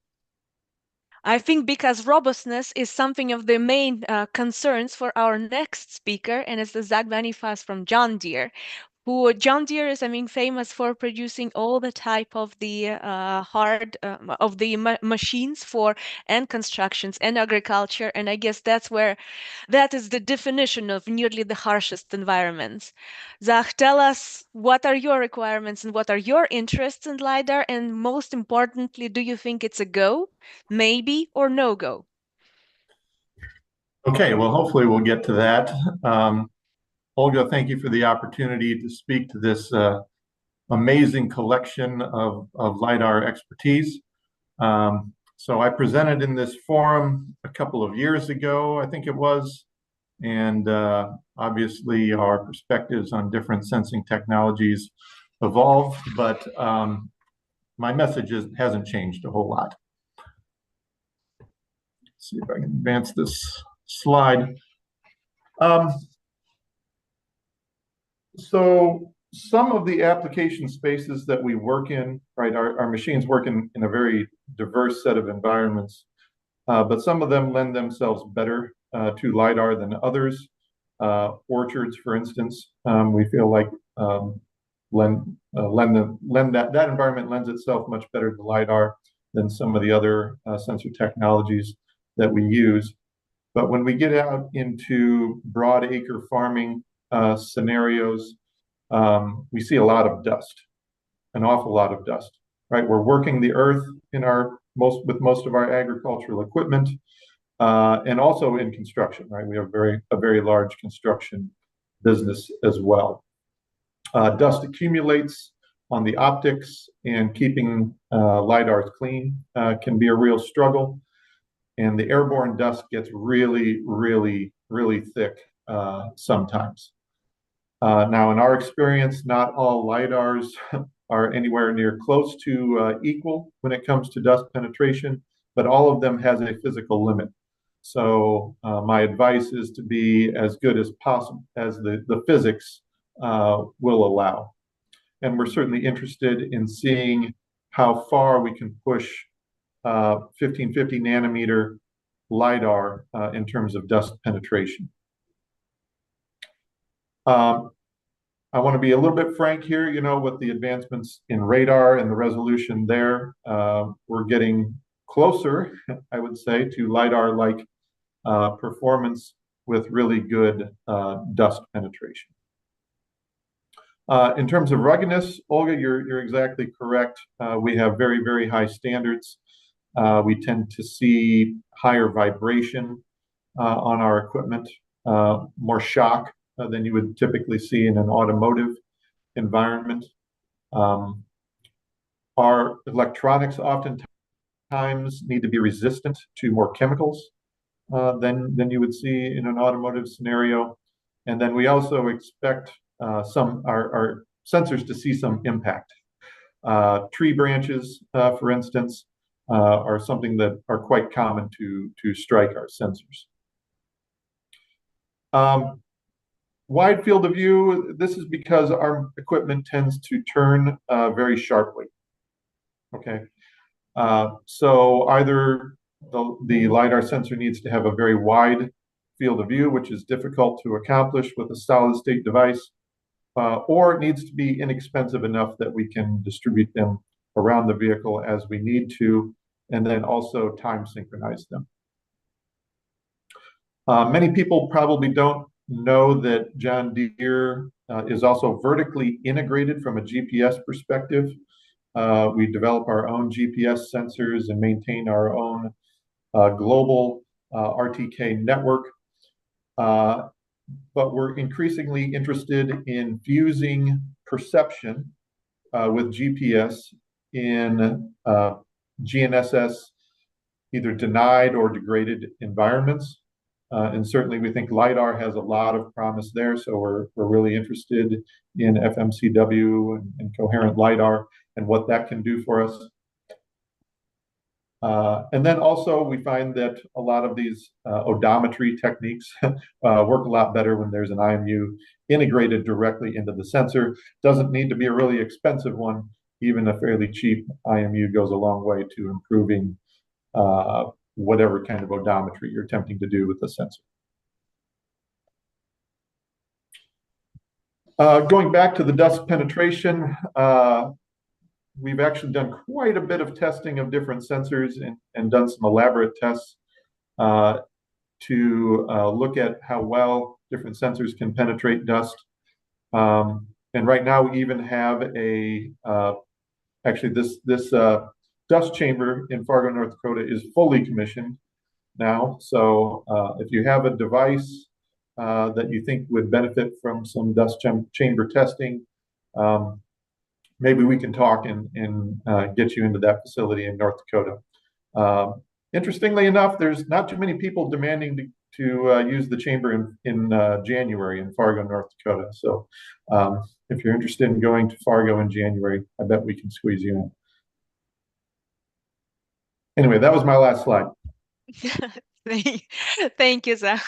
I think because robustness is something of the main concerns for our next speaker, and it's the Zach Boniface from John Deere. John Deere is, famous for producing all the type of the machines for and constructions and agriculture, and I guess that is the definition of nearly the harshest environments. Zach, tell us what are your requirements and what are your interests in LiDAR, and most importantly, do you think it's a go, maybe, or no go? Okay, well, hopefully we'll get to that. Olga, thank you for the opportunity to speak to this amazing collection of LiDAR expertise. So I presented in this forum a couple of years ago, I think it was, and obviously our perspectives on different sensing technologies evolve, but my message hasn't changed a whole lot. Let's see if I can advance this slide. So some of the application spaces that we work in, right, our machines work in a very diverse set of environments, but some of them lend themselves better to LiDAR than others. Orchards, for instance, we feel like that environment lends itself much better to LiDAR than some of the other sensor technologies that we use. But when we get out into broad acre farming scenarios, we see a lot of dust, an awful lot of dust, right? We're working the earth with most of our agricultural equipment, and also in construction, right? We have a very large construction business as well. Dust accumulates on the optics, and keeping LiDARs clean can be a real struggle. And the airborne dust gets really, really, really thick sometimes. Now, in our experience, not all LiDARs are anywhere near close to equal when it comes to dust penetration, but all of them has a physical limit. So my advice is to be as good as possible as the physics will allow. And we're certainly interested in seeing how far we can push 1550 nanometer LiDAR in terms of dust penetration. I want to be a little bit frank here, you know, with the advancements in radar and the resolution there. We're getting closer, I would say, to LiDAR-like performance with really good dust penetration. In terms of ruggedness, Olga, you're exactly correct. We have very, very high standards. We tend to see higher vibration on our equipment, more shock than you would typically see in an automotive environment. Our electronics oftentimes need to be resistant to more chemicals than you would see in an automotive scenario. And then we also expect our sensors to see some impact. Tree branches, for instance, are something that are quite common to strike our sensors. Wide field of view, this is because our equipment tends to turn very sharply. Okay, so either the LiDAR sensor needs to have a very wide field of view, which is difficult to accomplish with a solid state device, or it needs to be inexpensive enough that we can distribute them around the vehicle as we need to, and then also time synchronize them. Many people probably don't know that John Deere is also vertically integrated from a GPS perspective. We develop our own GPS sensors and maintain our own global RTK network. But we're increasingly interested in fusing perception with GPS in GNSS, either denied or degraded environments. And certainly we think LiDAR has a lot of promise there, so we're really interested in FMCW and coherent LiDAR and what that can do for us. And then also we find that a lot of these odometry techniques work a lot better when there's an IMU integrated directly into the sensor. Doesn't need to be a really expensive one. Even a fairly cheap IMU goes a long way to improving whatever kind of odometry you're attempting to do with the sensor. Going back to the dust penetration, we've actually done quite a bit of testing of different sensors and done some elaborate tests to look at how well different sensors can penetrate dust. And right now we even have actually this dust chamber in Fargo, North Dakota is fully commissioned now. So if you have a device that you think would benefit from some dust chamber testing, maybe we can talk and get you into that facility in North Dakota. Interestingly enough, there's not too many people demanding to use the chamber in January in Fargo, North Dakota. So if you're interested in going to Fargo in January, I bet we can squeeze you in. Anyway, that was my last slide. Thank you, Zach.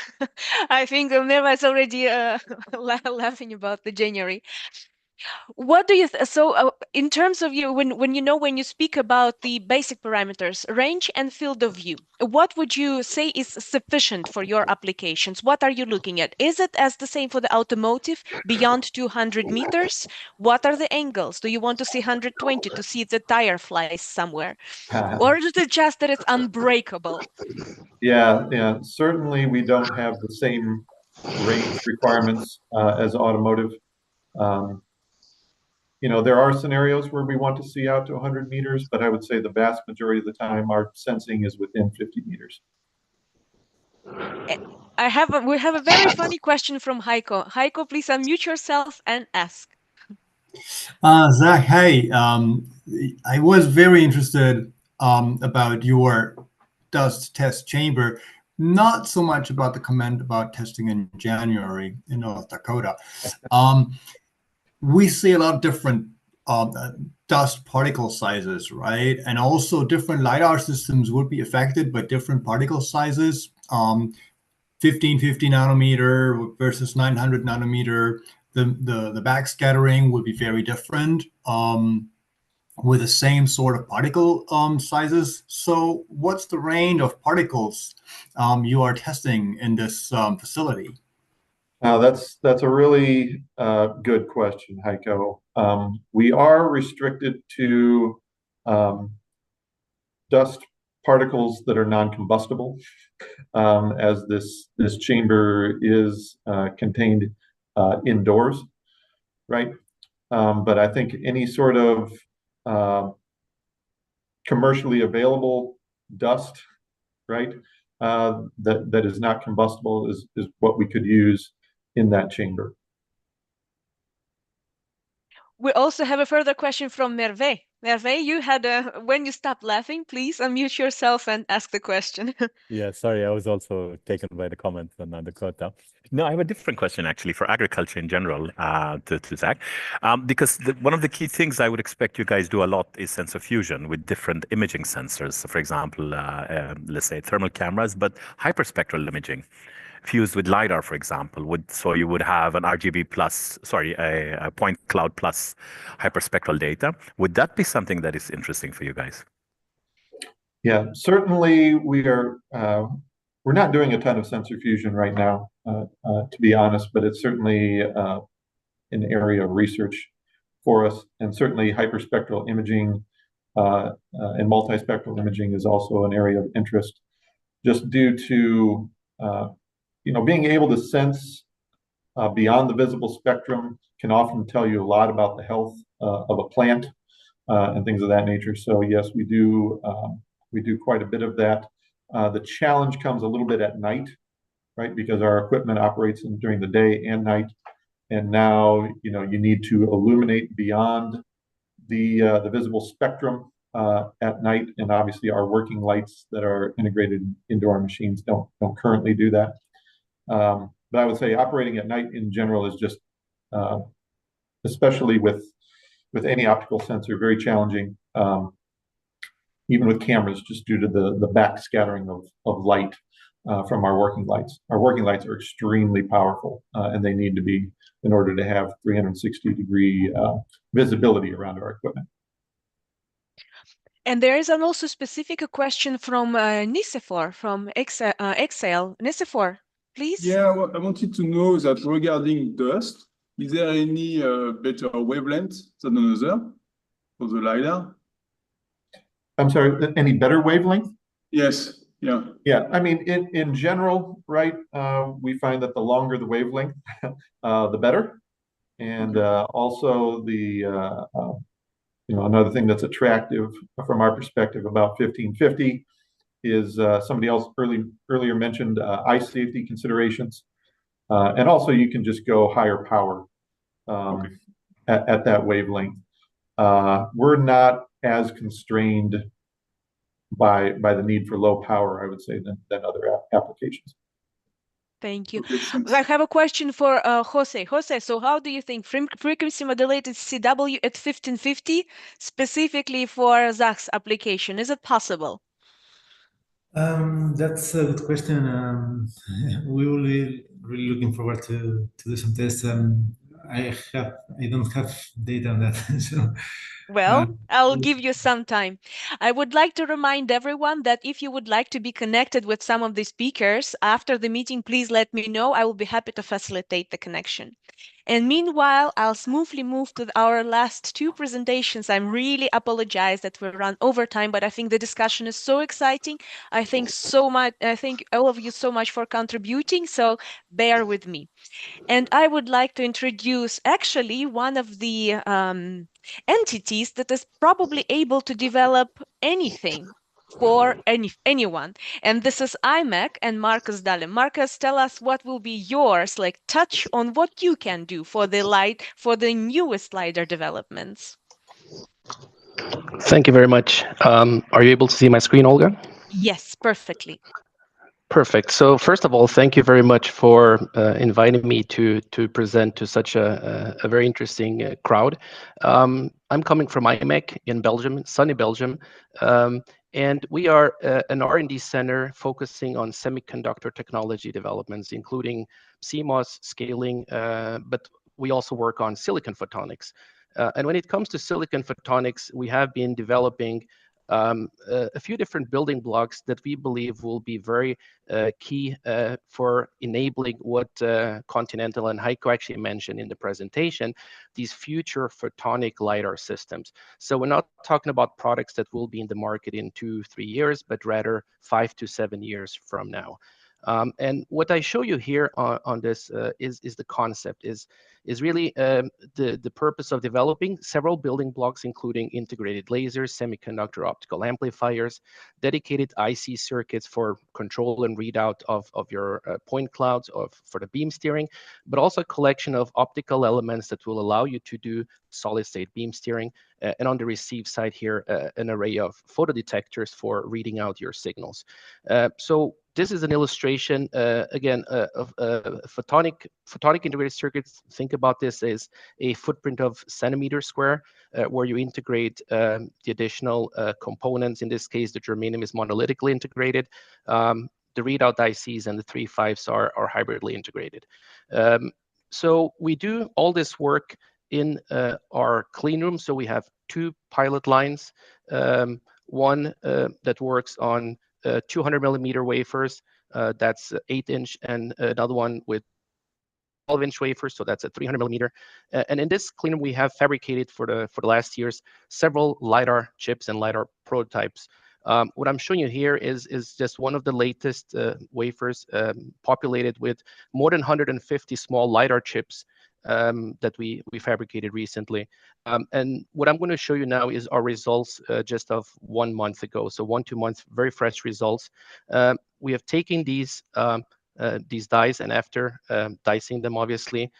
I think Mirva is already laughing about the January. What do you in terms of you when you speak about the basic parameters, range and field of view, what would you say is sufficient for your applications? What are you looking at? Is it as the same for the automotive beyond 200 meters? What are the angles? Do you want to see 120 to see if the tire flies somewhere? Or is it just that it's unbreakable? Yeah, certainly we don't have the same range requirements as automotive. You know, there are scenarios where we want to see out to 100 meters, but I would say the vast majority of the time our sensing is within 50 meters. We have a very funny question from Heiko. Heiko, please unmute yourself and ask. Zach, hey, I was very interested about your dust test chamber, not so much about the comment about testing in January in North Dakota. We see a lot of different dust particle sizes, right? And also different LiDAR systems would be affected by different particle sizes. 1550 nanometer versus 900 nanometer. The backscattering would be very different with the same sort of particle sizes. So what's the range of particles you are testing in this facility? That's a really good question, Heiko. We are restricted to dust particles that are non-combustible, as this chamber is contained indoors, right? But I think any sort of commercially available dust, right, that is not combustible is what we could use in that chamber. We also have a further question from Merve. Merve, you had when you stop laughing, please unmute yourself and ask the question. Yeah, sorry, I was also taken by the comments on the quota. No, I have a different question actually for agriculture in general to Zach, because one of the key things I would expect you guys do a lot is sensor fusion with different imaging sensors. So for example, let's say thermal cameras, but hyperspectral imaging fused with LiDAR, for example. So you would have an RGB plus, sorry, a point cloud plus hyperspectral data. Would that be something that is interesting for you guys? Yeah, certainly we're not doing a ton of sensor fusion right now, to be honest, but it's certainly an area of research for us. And certainly hyperspectral imaging and multispectral imaging is also an area of interest, just due to being able to sense beyond the visible spectrum can often tell you a lot about the health of a plant and things of that nature. So yes, we do quite a bit of that. The challenge comes a little bit at night, right? Because our equipment operates during the day and night, and now you need to illuminate beyond the visible spectrum at night, and obviously our working lights that are integrated into our machines don't currently do that. But I would say operating at night in general is just, especially with any optical sensor, very challenging. Even with cameras, just due to the back scattering of light from our working lights. Our working lights are extremely powerful, and they need to be in order to have 360-degree visibility around our equipment. And there is an also specific question from Nicephore from Exile. Nicephore, please. Yeah, well, I wanted to know that regarding dust, is there any better wavelength than another for the LiDAR? I'm sorry, any better wavelength? Yes, yeah. Yeah, I mean, in general, right, we find that the longer the wavelength, the better. And also another thing that's attractive from our perspective about 1550 is somebody else earlier mentioned eye safety considerations. And also you can just go higher power at that wavelength. We're not as constrained by the need for low power, I would say, than other applications. Thank you. I have a question for Jose. Jose, so how do you think frequency modulated CW at 1550 specifically for Zach's application? Is it possible? That's a good question. We will be really looking forward to do some tests. I don't have data on that. So, well, I'll give you some time. I would like to remind everyone that if you would like to be connected with some of the speakers after the meeting, please let me know. I will be happy to facilitate the connection. And meanwhile, I'll smoothly move to our last two presentations. I really apologize that we run over time, but I think the discussion is so exciting. I thank all of you so much for contributing, so bear with me. And I would like to introduce actually one of the entities that is probably able to develop anything for anyone. And this is IMEC and Marcus Dahlem. Marcus, tell us what will be yours, like touch on what you can do for the newest LiDAR developments. Thank you very much. Are you able to see my screen, Olga? Yes, perfectly. Perfect. So first of all, thank you very much for inviting me to present to such a very interesting crowd. I'm coming from IMEC in Belgium, sunny Belgium, and we are an R&D center focusing on semiconductor technology developments, including CMOS scaling, but we also work on silicon photonics. And when it comes to silicon photonics, we have been developing a few different building blocks that we believe will be very key for enabling what Continental and Heiko actually mentioned in the presentation, these future photonic LiDAR systems. So we're not talking about products that will be in the market in 2-3 years, but rather 5 to 7 years from now. And what I show you here on this is the concept, is really the purpose of developing several building blocks, including integrated lasers, semiconductor optical amplifiers, dedicated IC circuits for control and readout of your point clouds for the beam steering, but also a collection of optical elements that will allow you to do solid state beam steering. And on the receive side here, an array of photodetectors for reading out your signals. So this is an illustration, again, of photonic integrated circuits. Think about this as a footprint of centimeter square, where you integrate the additional components. In this case, the germanium is monolithically integrated. The readout ICs and the 3.5s are hybridly integrated. So we do all this work in our clean room. So we have 2 pilot lines, one that works on 200 millimeter wafers, that's 8-inch, and another one with 12-inch wafers, so that's a 300 millimeter. And in this clean room, we have fabricated for the last years several LiDAR chips and LiDAR prototypes. What I'm showing you here is just one of the latest wafers populated with more than 150 small LiDAR chips that we fabricated recently. And what I'm going to show you now is our results just of 1 month ago. So 1-2 months, very fresh results. We have taken these dies, and after dicing them, obviously,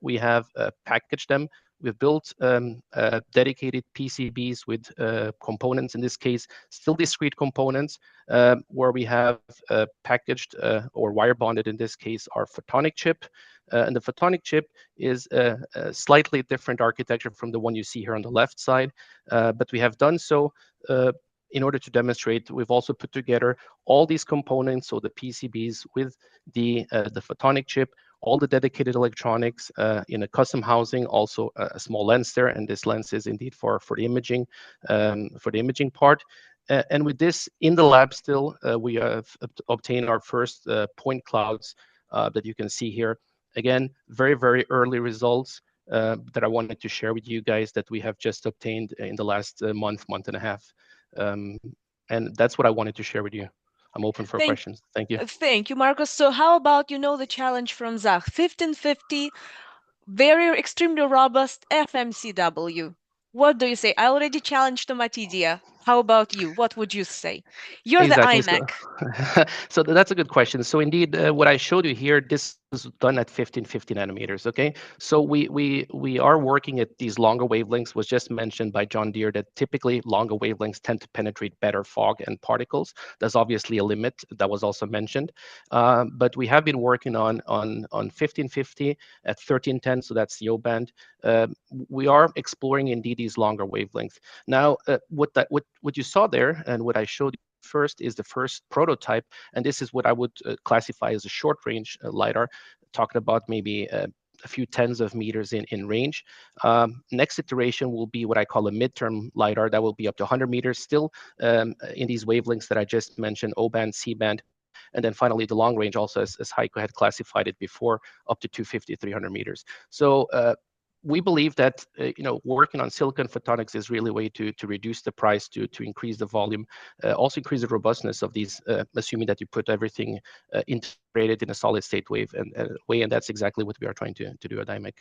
we have packaged them. We've built dedicated PCBs with components, in this case, still discrete components, where we have packaged or wire bonded, in this case, our photonic chip. And the photonic chip is a slightly different architecture from the one you see here on the left side, but we have done so in order to demonstrate. We've also put together all these components, so the PCBs with the photonic chip, all the dedicated electronics in a custom housing, also a small lens there, and this lens is indeed for the imaging part. And with this in the lab still, we have obtained our first point clouds that you can see here. Again, very, very early results that I wanted to share with you guys that we have just obtained in the last month and a half. And that's what I wanted to share with you. I'm open for questions. Thank you. Thank you, Marcos. So how about, the challenge from Zach? 1550, very extremely robust FMCW. What do you say? I already challenged Matidia. How about you? What would you say? You're Exactly. the IMEC. So that's a good question. So indeed, what I showed you here, this is done at 1550 nanometers. Okay. So we are working at these longer wavelengths. Was just mentioned by John Deere that typically longer wavelengths tend to penetrate better fog and particles. There's obviously a limit that was also mentioned, but we have been working on 1550 at 1310. So that's the O band. We are exploring indeed these longer wavelengths. Now, what you saw there and what I showed you first is the first prototype, and this is what I would classify as a short range LiDAR, talking about maybe a few tens of meters in range. Next iteration will be what I call a midterm LiDAR that will be up to 100 meters still in these wavelengths that I just mentioned, O band, C band. And then finally, the long range also, as Heiko had classified it before, up to 250, 300 meters. So we believe that working on silicon photonics is really a way to reduce the price, to increase the volume, also increase the robustness of these, assuming that you put everything integrated in a solid state wave and that's exactly what we are trying to do at IMEC.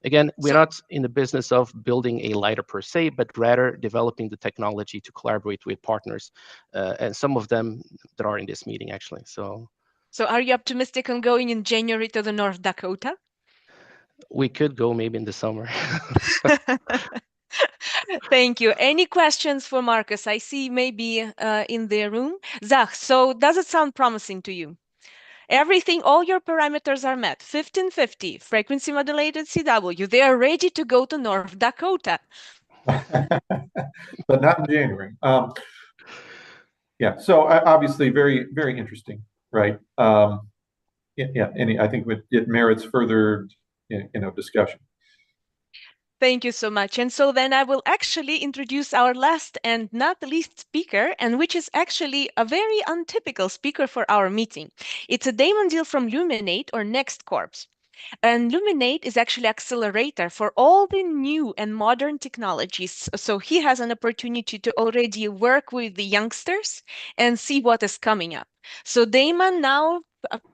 Again, we're not in the business of building a LiDAR per se, but rather developing the technology to collaborate with partners, and some of them that are in this meeting actually. So are you optimistic on going in January to the North Dakota? We could go maybe in the summer. Thank you. Any questions for Marcus? I see maybe in the room. Zach, so does it sound promising to you? Everything, all your parameters are met. 1550, frequency modulated CW. They are ready to go to North Dakota. But not in January. Yeah, so obviously very, very interesting, right? Yeah, and I think it merits further, discussion. Thank you so much. And so then I will actually introduce our last and not least speaker, and which is actually a very untypical speaker for our meeting. It's a Damon Deal from Luminate or Next Corps. And Luminate is actually accelerator for all the new and modern technologies. So he has an opportunity to already work with the youngsters and see what is coming up. So Damon, now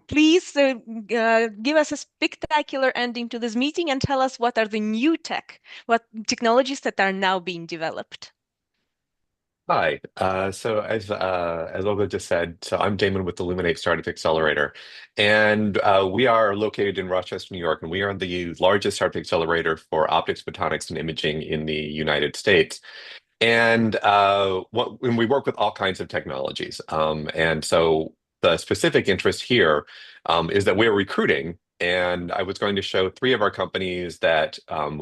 please give us a spectacular ending to this meeting and tell us what are the new what technologies that are now being developed. Hi. So as Olga just said, so I'm Damon with the Illuminate Startup Accelerator, and we are located in Rochester, New York, and we are the largest startup accelerator for optics, photonics, and imaging in the United States. And when we work with all kinds of technologies, and so the specific interest here is that we're recruiting. And I was going to show 3 of our companies that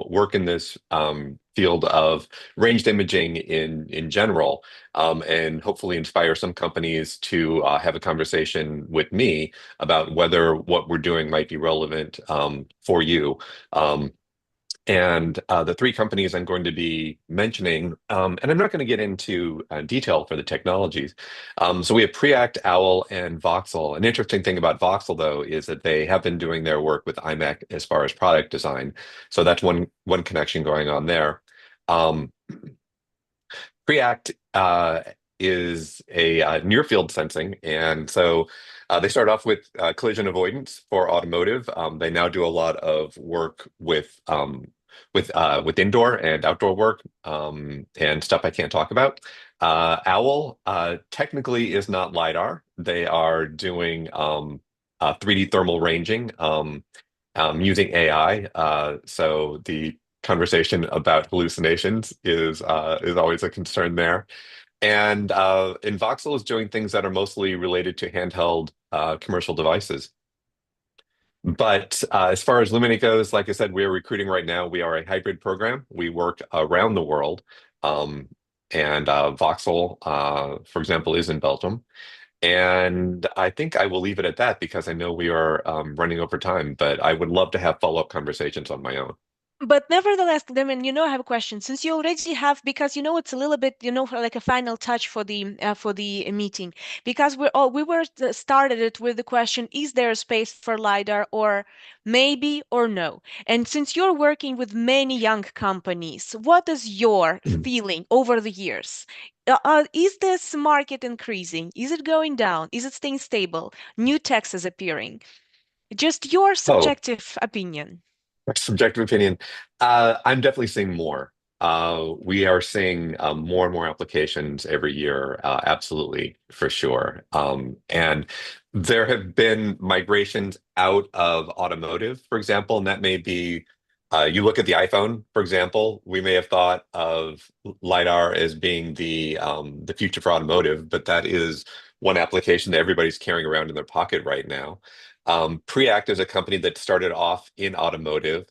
work in this field of ranged imaging in general, and hopefully inspire some companies to have a conversation with me about whether what we're doing might be relevant for you. And the 3 companies I'm going to be mentioning, and I'm not going to get into detail for the technologies. So we have Preact, Owl, and Voxel. An interesting thing about Voxel, though, is that they have been doing their work with IMEC as far as product design. So that's one connection going on there. Preact is a near field sensing, and so they start off with collision avoidance for automotive. They now do a lot of work with indoor and outdoor work and stuff I can't talk about. Owl technically is not LiDAR. They are doing 3D thermal ranging using AI. So the conversation about hallucinations is always a concern there. And Voxel is doing things that are mostly related to handheld commercial devices. But as far as Luminate goes, like I said, we are recruiting right now. We are a hybrid program. We work around the world. And Voxel, for example, is in Belgium. And I think I will leave it at that because I know we are running over time, but I would love to have follow-up conversations on my own. But nevertheless, Damon, I have a question. Since you already have, because it's a little bit, like a final touch for the meeting, because we were started it with the question: is there a space for LiDAR, or maybe or no? And since you're working with many young companies, what is your feeling over the years? Is this market increasing? Is it going down? Is it staying stable? New techs is appearing. Just your subjective opinion. Subjective opinion. I'm definitely seeing more. We are seeing more and more applications every year, absolutely, for sure. And there have been migrations out of automotive, for example, and that may be, you look at the iPhone, for example, we may have thought of LiDAR as being the future for automotive, but that is one application that everybody's carrying around in their pocket right now. Preact is a company that started off in automotive.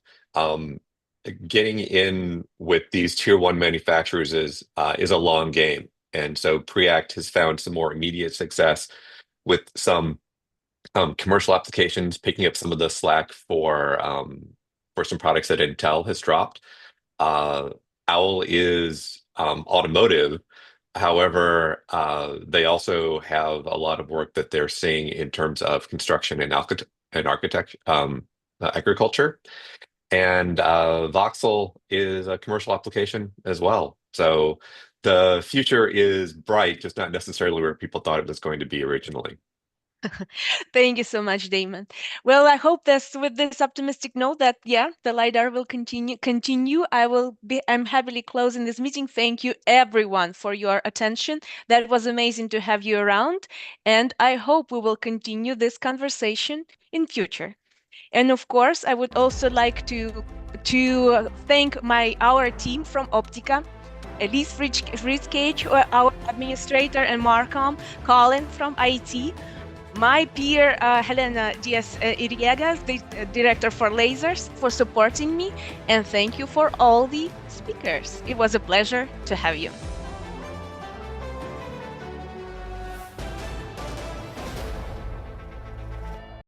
Getting in with these tier 1 manufacturers is a long game. And so Preact has found some more immediate success with some commercial applications, picking up some of the slack for some products that Intel has dropped. Owl is automotive. However, they also have a lot of work that they're seeing in terms of construction and agriculture. And Voxel is a commercial application as well. So the future is bright, just not necessarily where people thought it was going to be originally. Thank you so much, Damon. Well, I hope with this optimistic note that the LiDAR will continue. I'm happily closing this meeting. Thank you everyone for your attention. That was amazing to have you around, and I hope we will continue this conversation in future. And of course, I would also like to thank our team from Optica, Elise Fritzcage, our administrator and Markham, Colin from IT, my peer Helena Diaz Iriegas, the director for lasers, for supporting me, and thank you for all the speakers. It was a pleasure to have you.